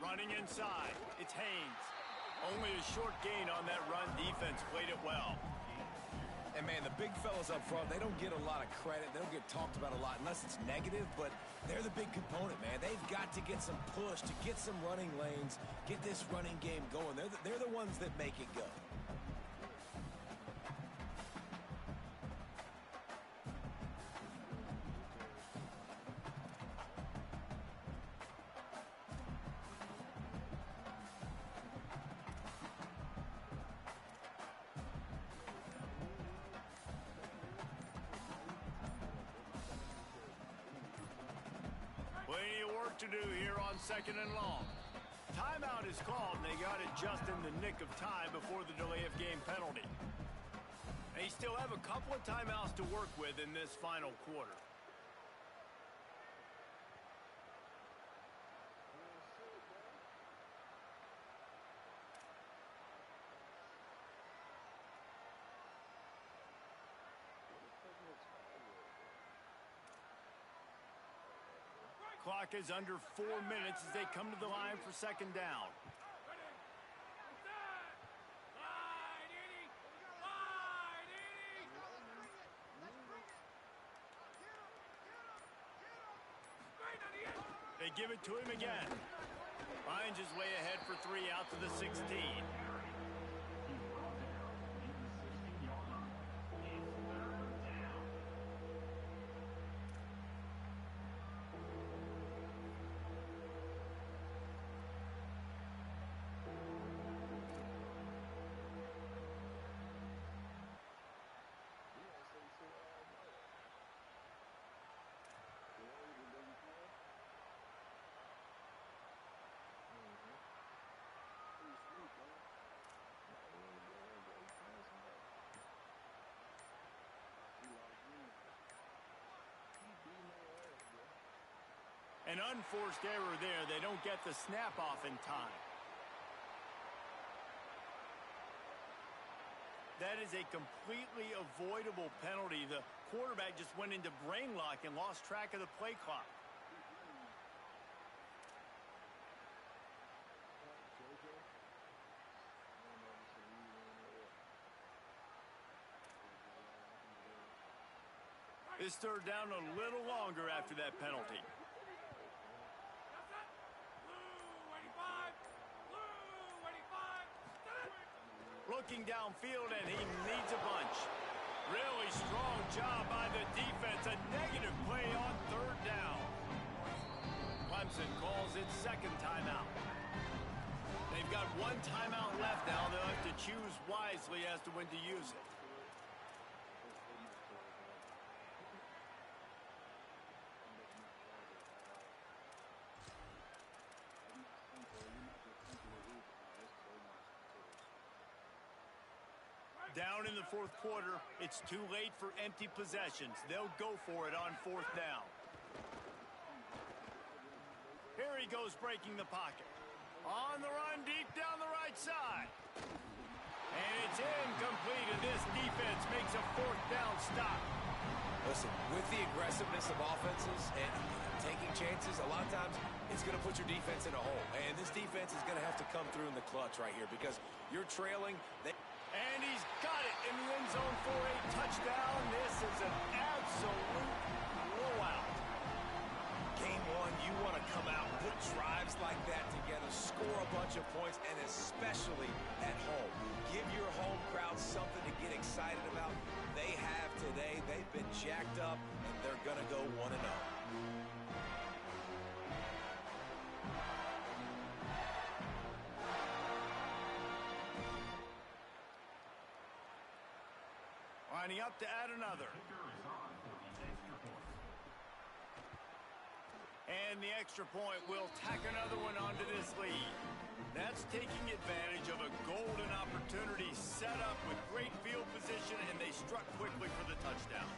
Running inside, it's Haynes. Only a short gain on that run. Defense played it well.
And, man, the big fellas up front, they don't get a lot of credit. They don't get talked about a lot unless it's negative, but they're the big component, man. They've got to get some push, to get some running lanes, get this running game going. They're the ones that make it go.
Plenty of work to do here on 2nd and long. Timeout is called, and they got it just in the nick of time before the delay of game penalty. They still have a couple of timeouts to work with in this final quarter. Clock is under 4 minutes as they come to the line for 2nd down. They give it to him again. Finds his way ahead for 3 out to the 16. An unforced error there. They don't get the snap off in time. That is a completely avoidable penalty. The quarterback just went into brain lock and lost track of the play clock. This 3rd down a little longer after that penalty. Looking downfield, and he needs a bunch. Really strong job by the defense. A negative play on 3rd down. Clemson calls its 2nd timeout. They've got 1 timeout left now. They'll have to choose wisely as to when to use it. Down in the 4th quarter, it's too late for empty possessions. They'll go for it on 4th down. Here he goes breaking the pocket. On the run deep down the right side. And it's incomplete, and this defense makes a 4th down stop.
Listen, with the aggressiveness of offenses and taking chances, a lot of times it's going to put your defense in a hole. And this defense is going to have to come through in the clutch right here because you're trailing.
And he's got it in the end zone for a touchdown. This is an absolute blowout.
Game 1, you want to come out, put drives like that together, score a bunch of points, and especially at home. Give your home crowd something to get excited about. They have today. They've been jacked up, and they're going to go 1-0.
Lining up to add another. And the extra point will tack another one onto this lead. That's taking advantage of a golden opportunity set up with great field position, and they struck quickly for the touchdown.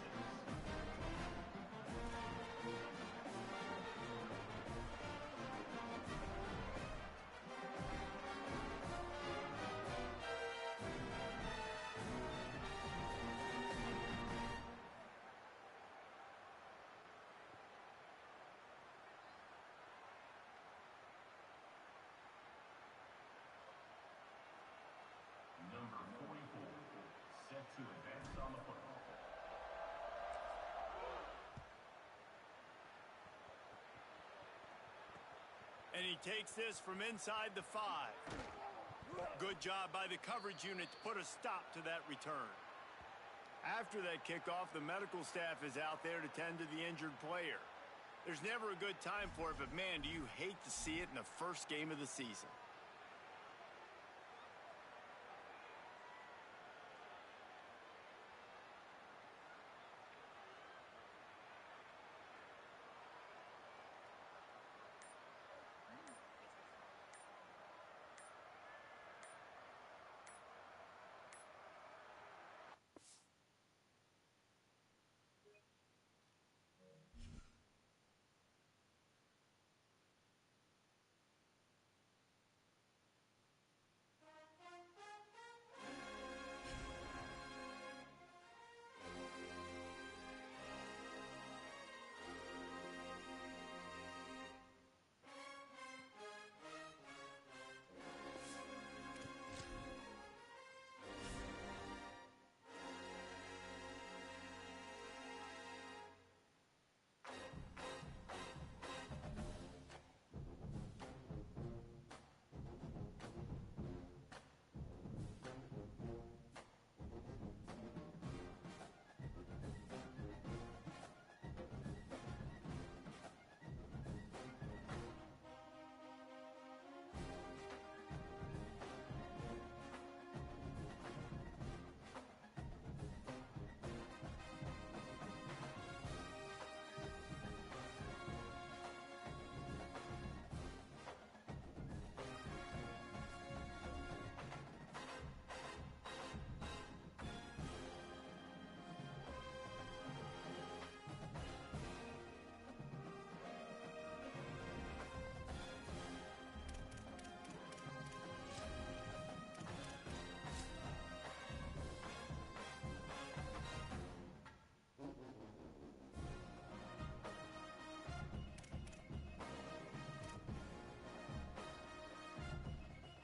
he takes this from inside the 5. Good job by the coverage unit to put a stop to that return. After that kickoff, the medical staff is out there to tend to the injured player. There's never a good time for it, but man, do you hate to see it in the first game of the season.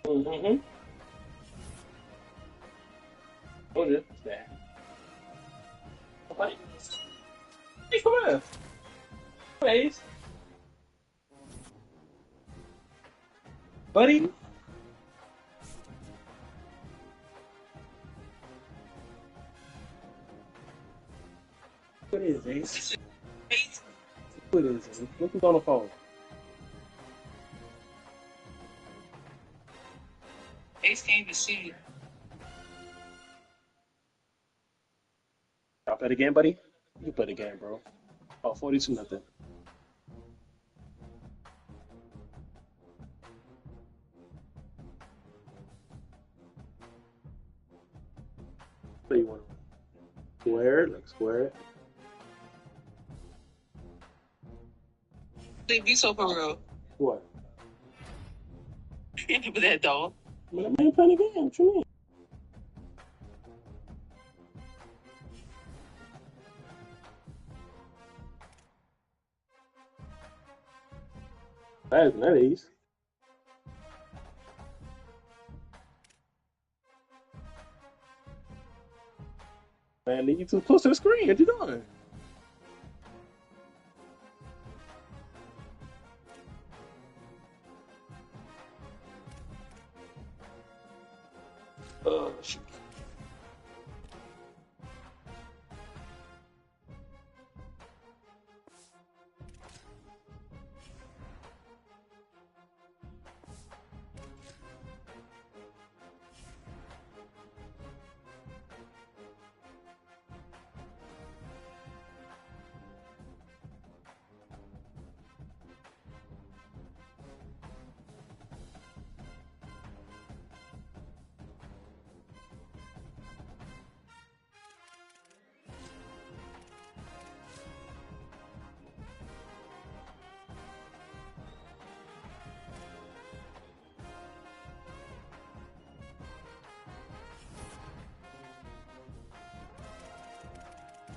Mm-hmm. What is that? Buddy. Hey, come here. Please. Buddy. What is Ace? What is it? Look who's on the phone.
Ace can't even see you.
Y'all play the game, buddy? You play the game, bro. Oh, 42-0. So you want to square it? Like square it?
They be so for real.
What?
With that dog.
Man, I ain't playing the game. What you mean? That is. Man, you too close to the screen. What you doing? Shoot.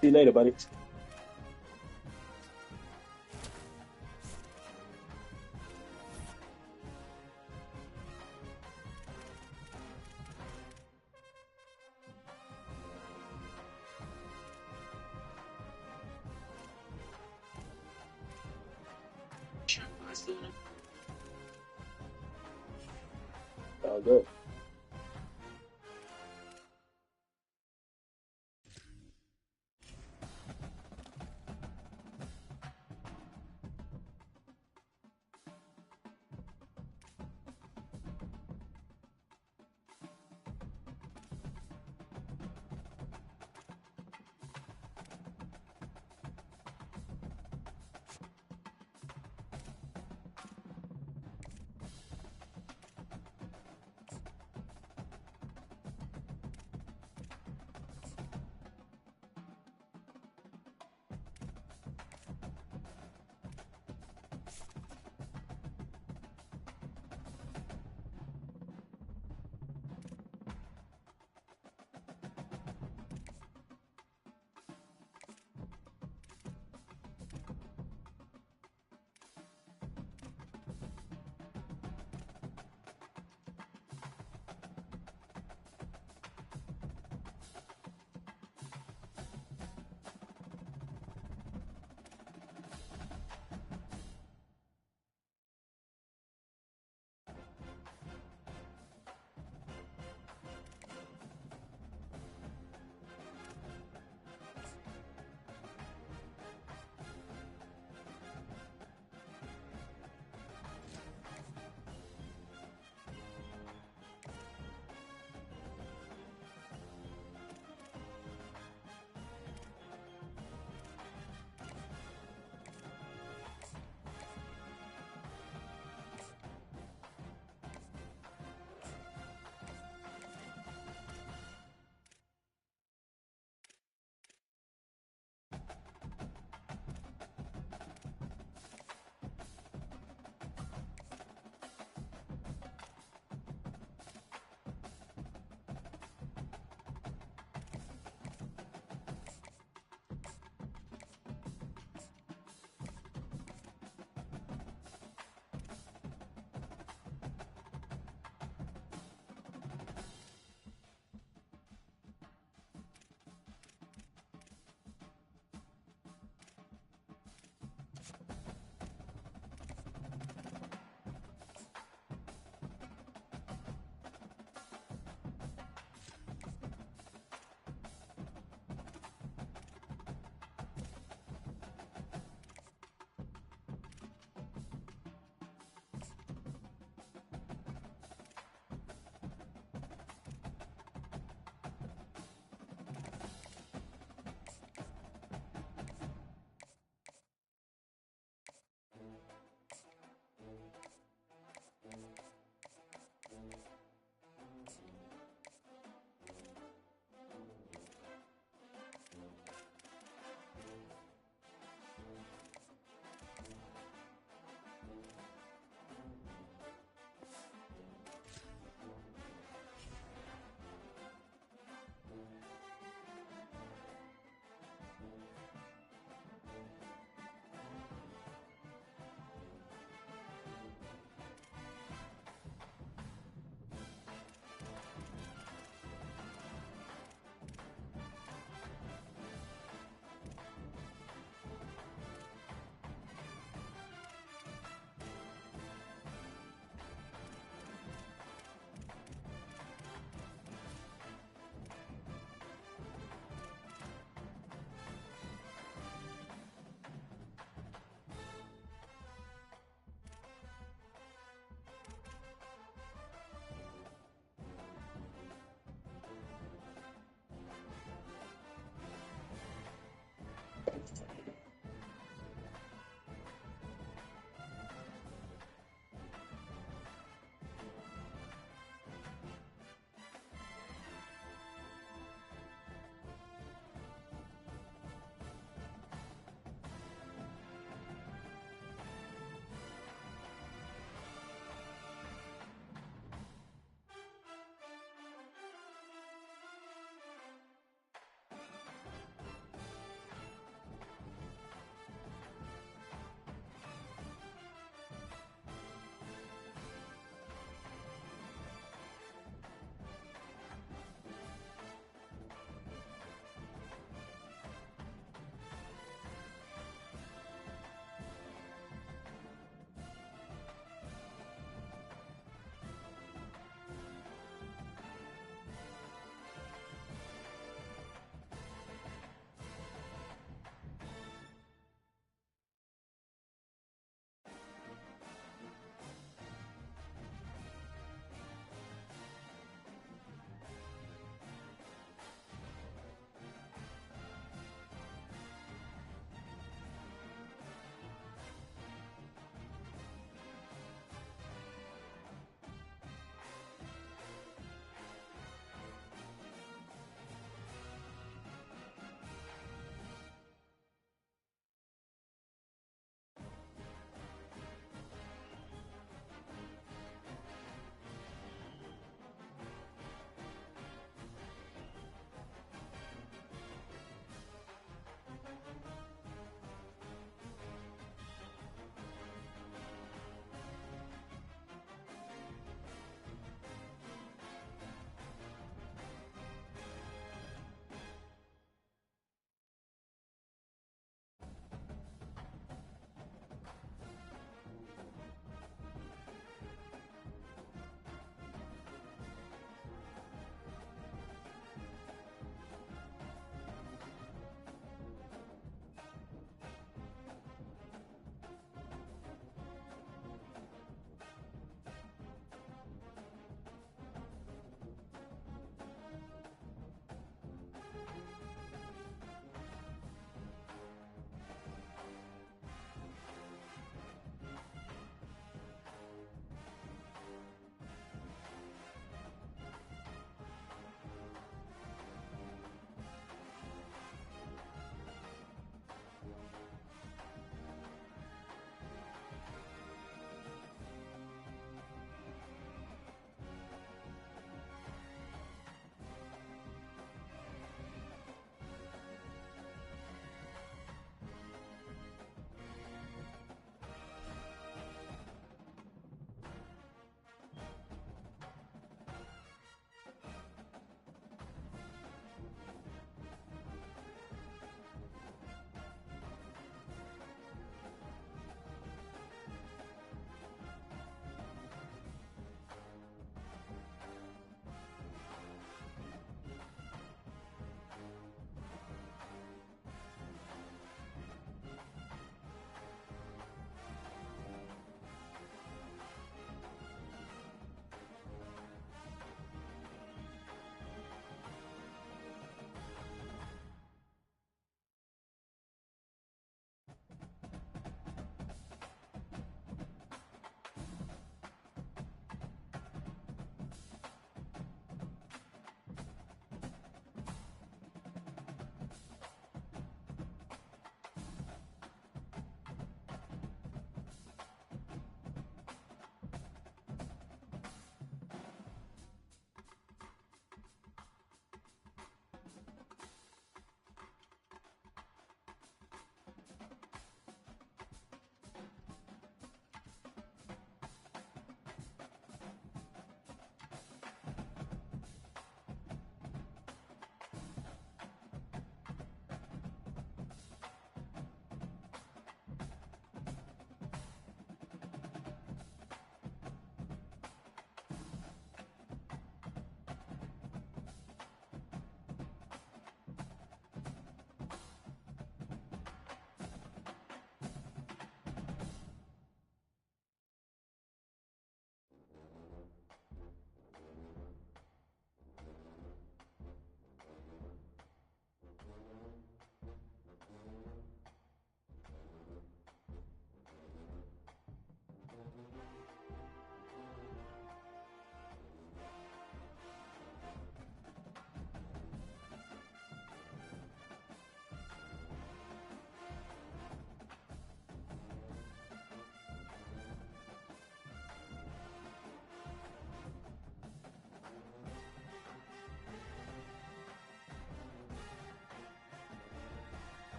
See you later, buddy.
Sure, I still know.
not good.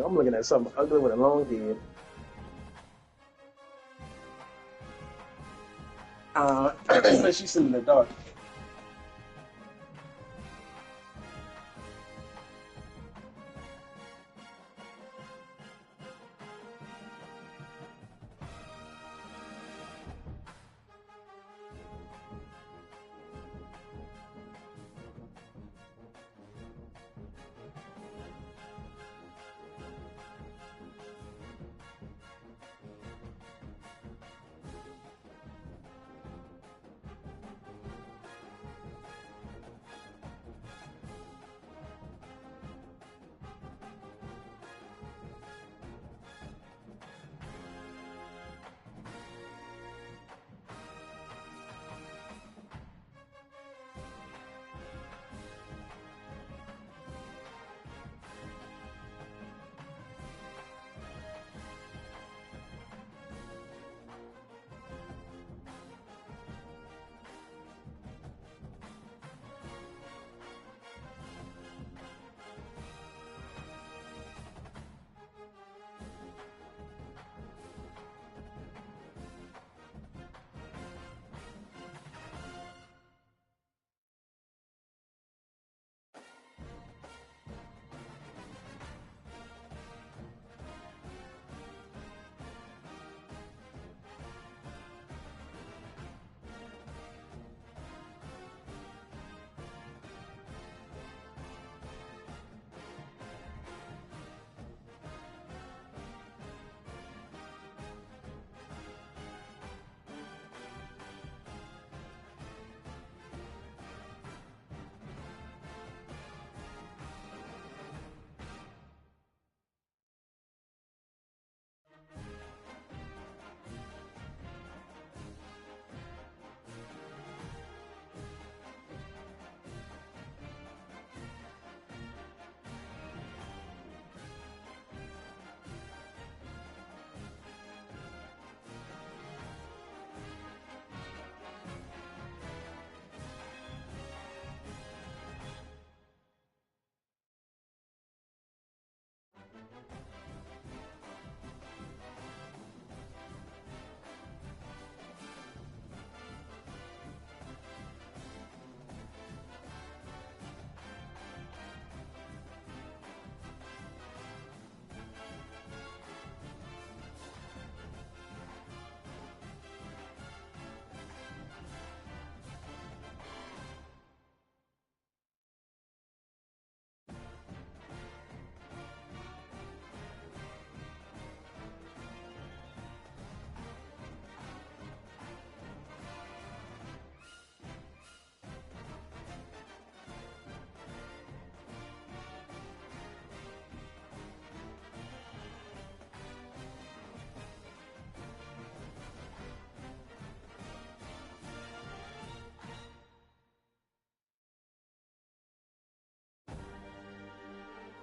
I'm looking at something ugly with a long head. She's sitting in the dark.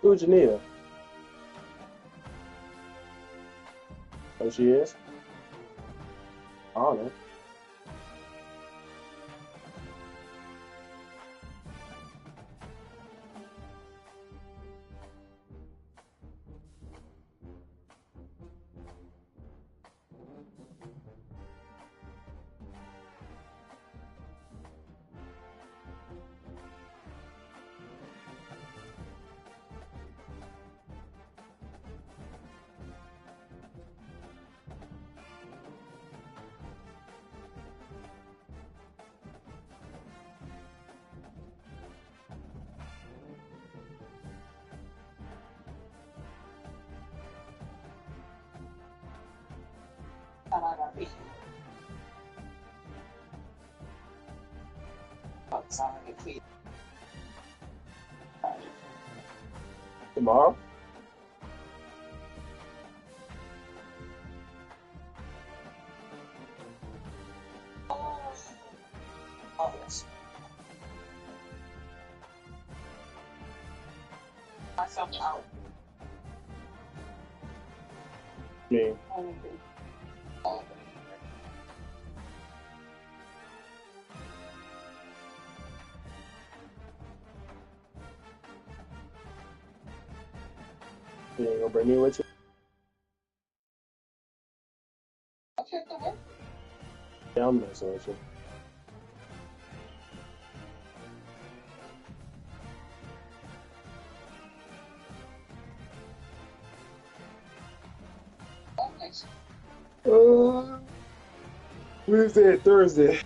Who's Janita? Oh, she is? I don't know. Tomorrow?
Myself out.
Me. You ain't gonna bring me with you?
Okay, the way.
Yeah, I'm messing with you. Wednesday and Thursday.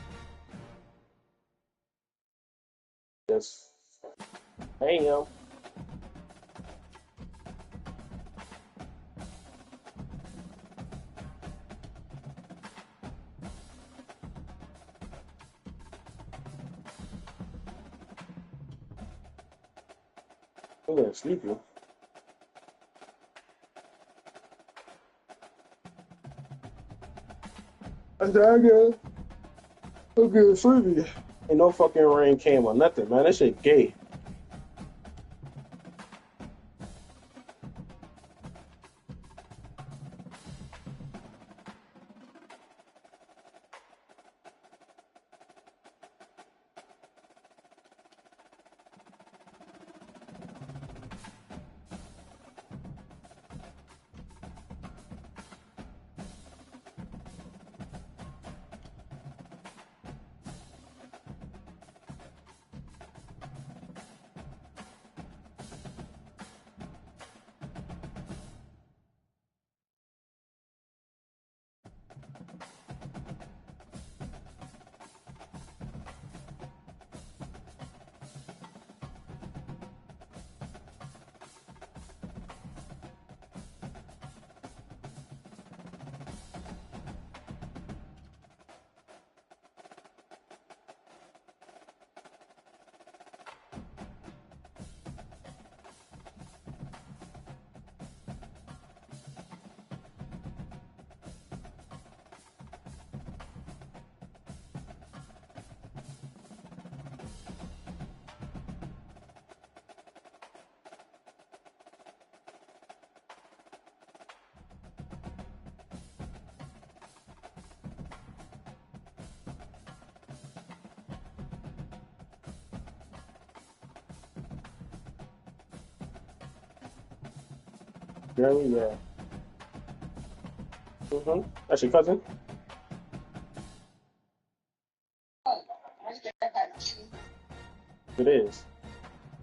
Yes. Damn. I'm getting sleepy. I said, I'm getting sleepy. Ain't no fucking rain came or nothing, man. That shit gay. Jeremy, yeah. That's your cousin? It is.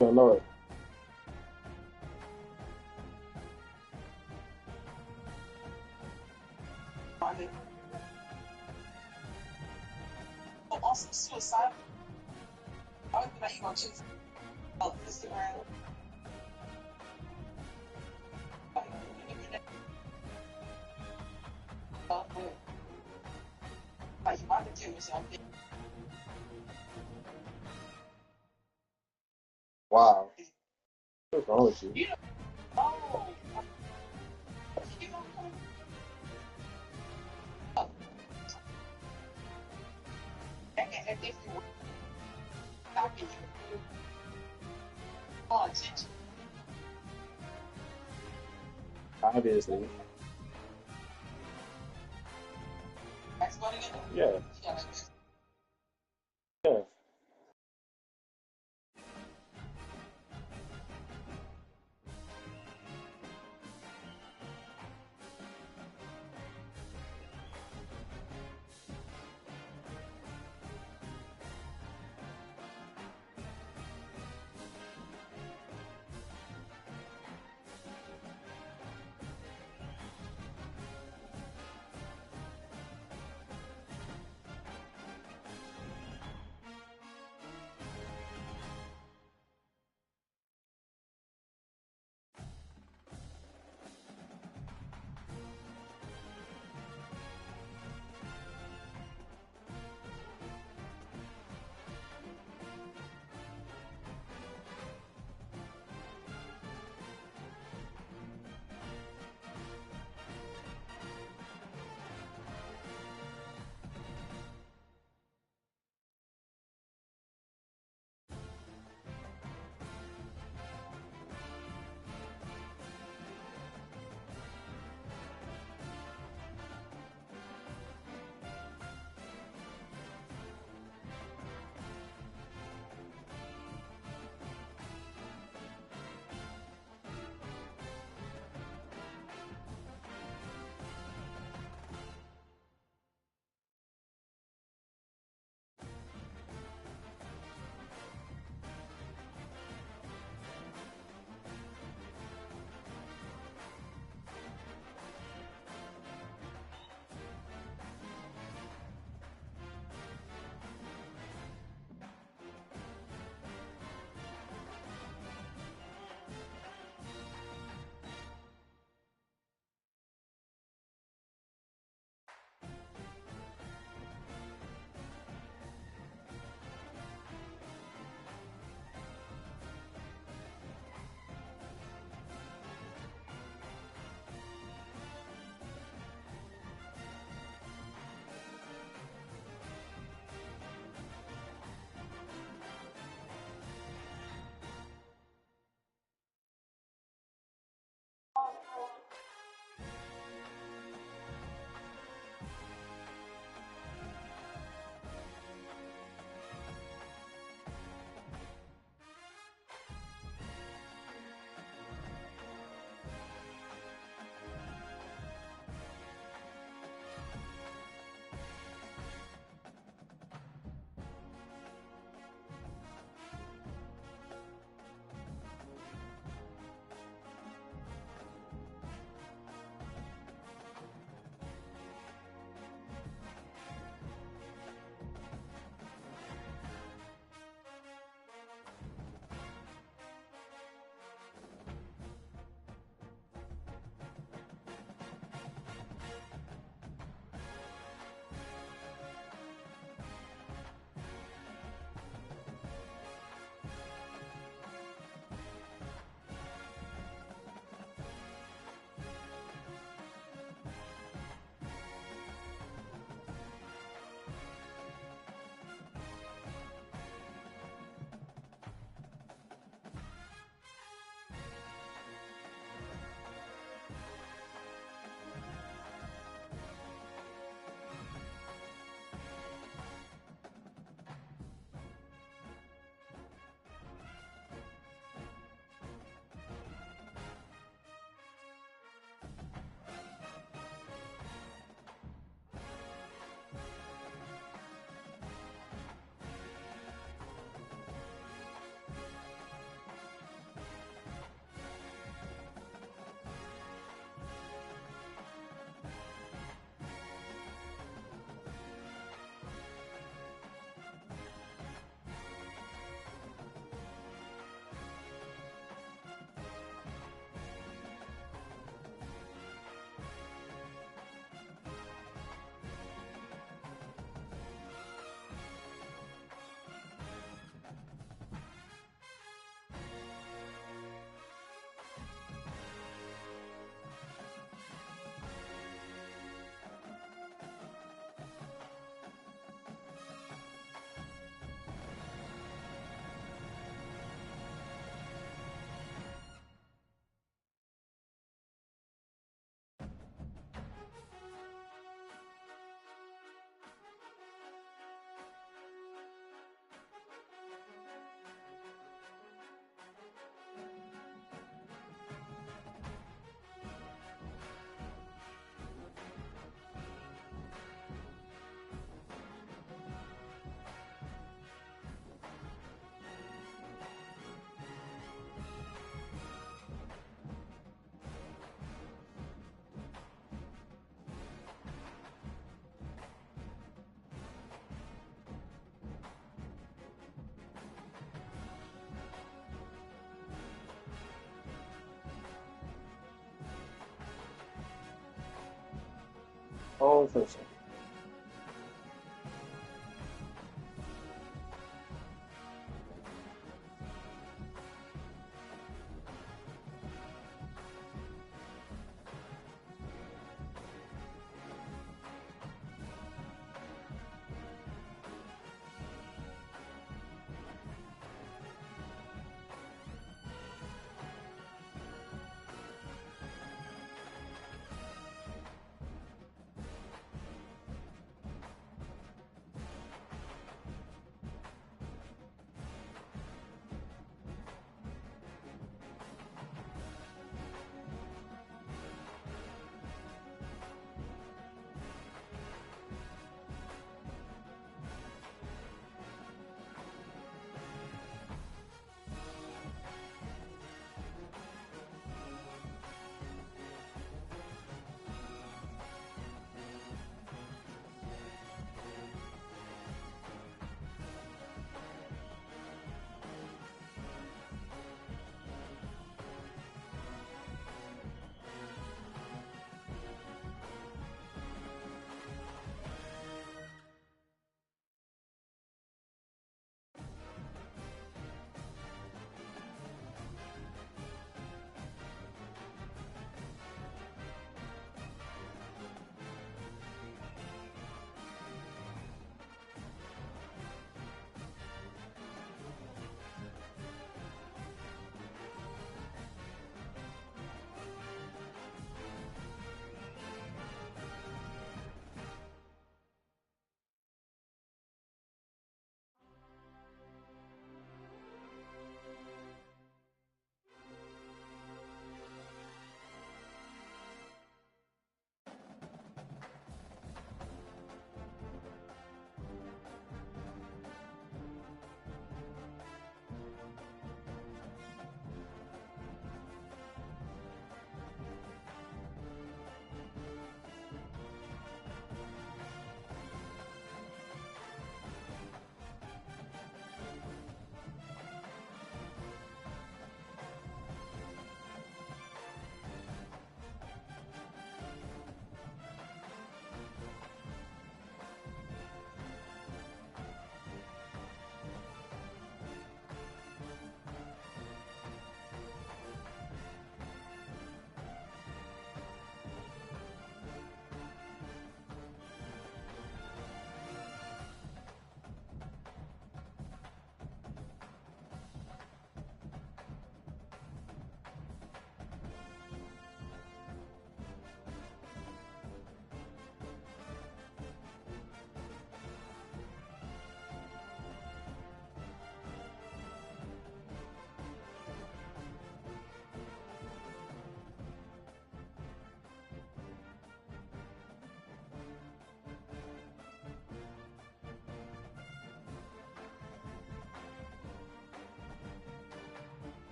You don't know it.
Also suicide. I was like, you gonna choose Instagram. Like, you want to kill yourself.
Wow. What's wrong with you?
You know, oh, you know, and if you were talking, you call attention.
Obviously.
That's what it is.
Yeah. Yeah. first.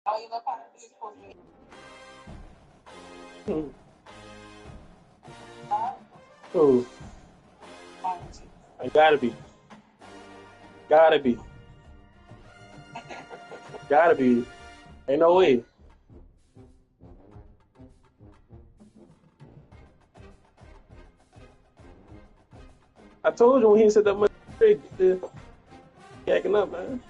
All you love how to do is supposed to be
Hmm. Oh, I gotta be. Gotta be. Gotta be. Ain't no way. I told you when he said that much, acting up, man.